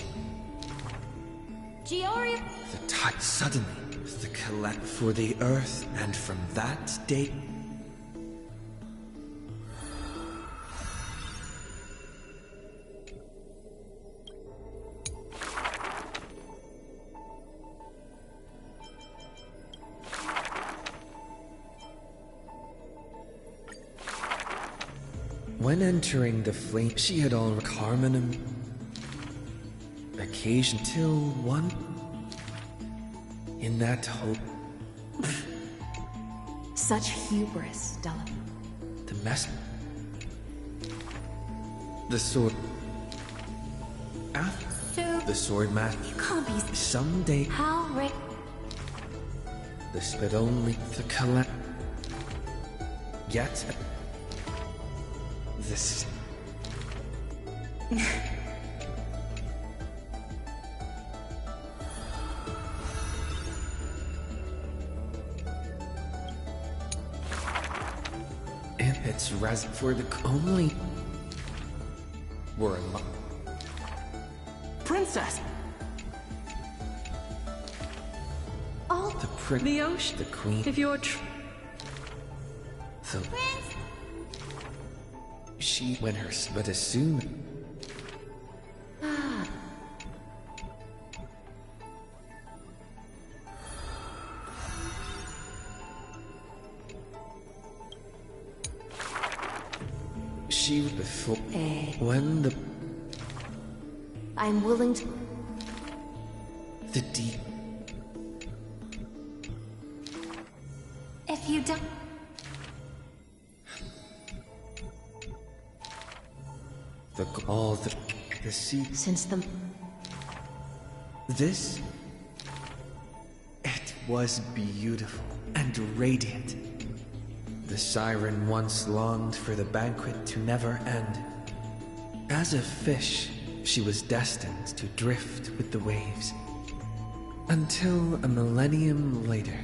Giori? The tide suddenly the collect for the earth, and from that day. When entering the flame, she had all Carmenum. Occasion till one. In that hope. Such hubris, Della. The mess. The sword. The sword mask. You can't be. Someday. How This but only the collect. Yet. This. If it's res for the only. We're in Princess! all the ocean. The queen. If you're So. She when her but assume. She before when the I'm willing to. The deep. If you don't. All the sea. Since the. This. It was beautiful and radiant. The siren once longed for the banquet to never end. As a fish, she was destined to drift with the waves. Until a millennium later.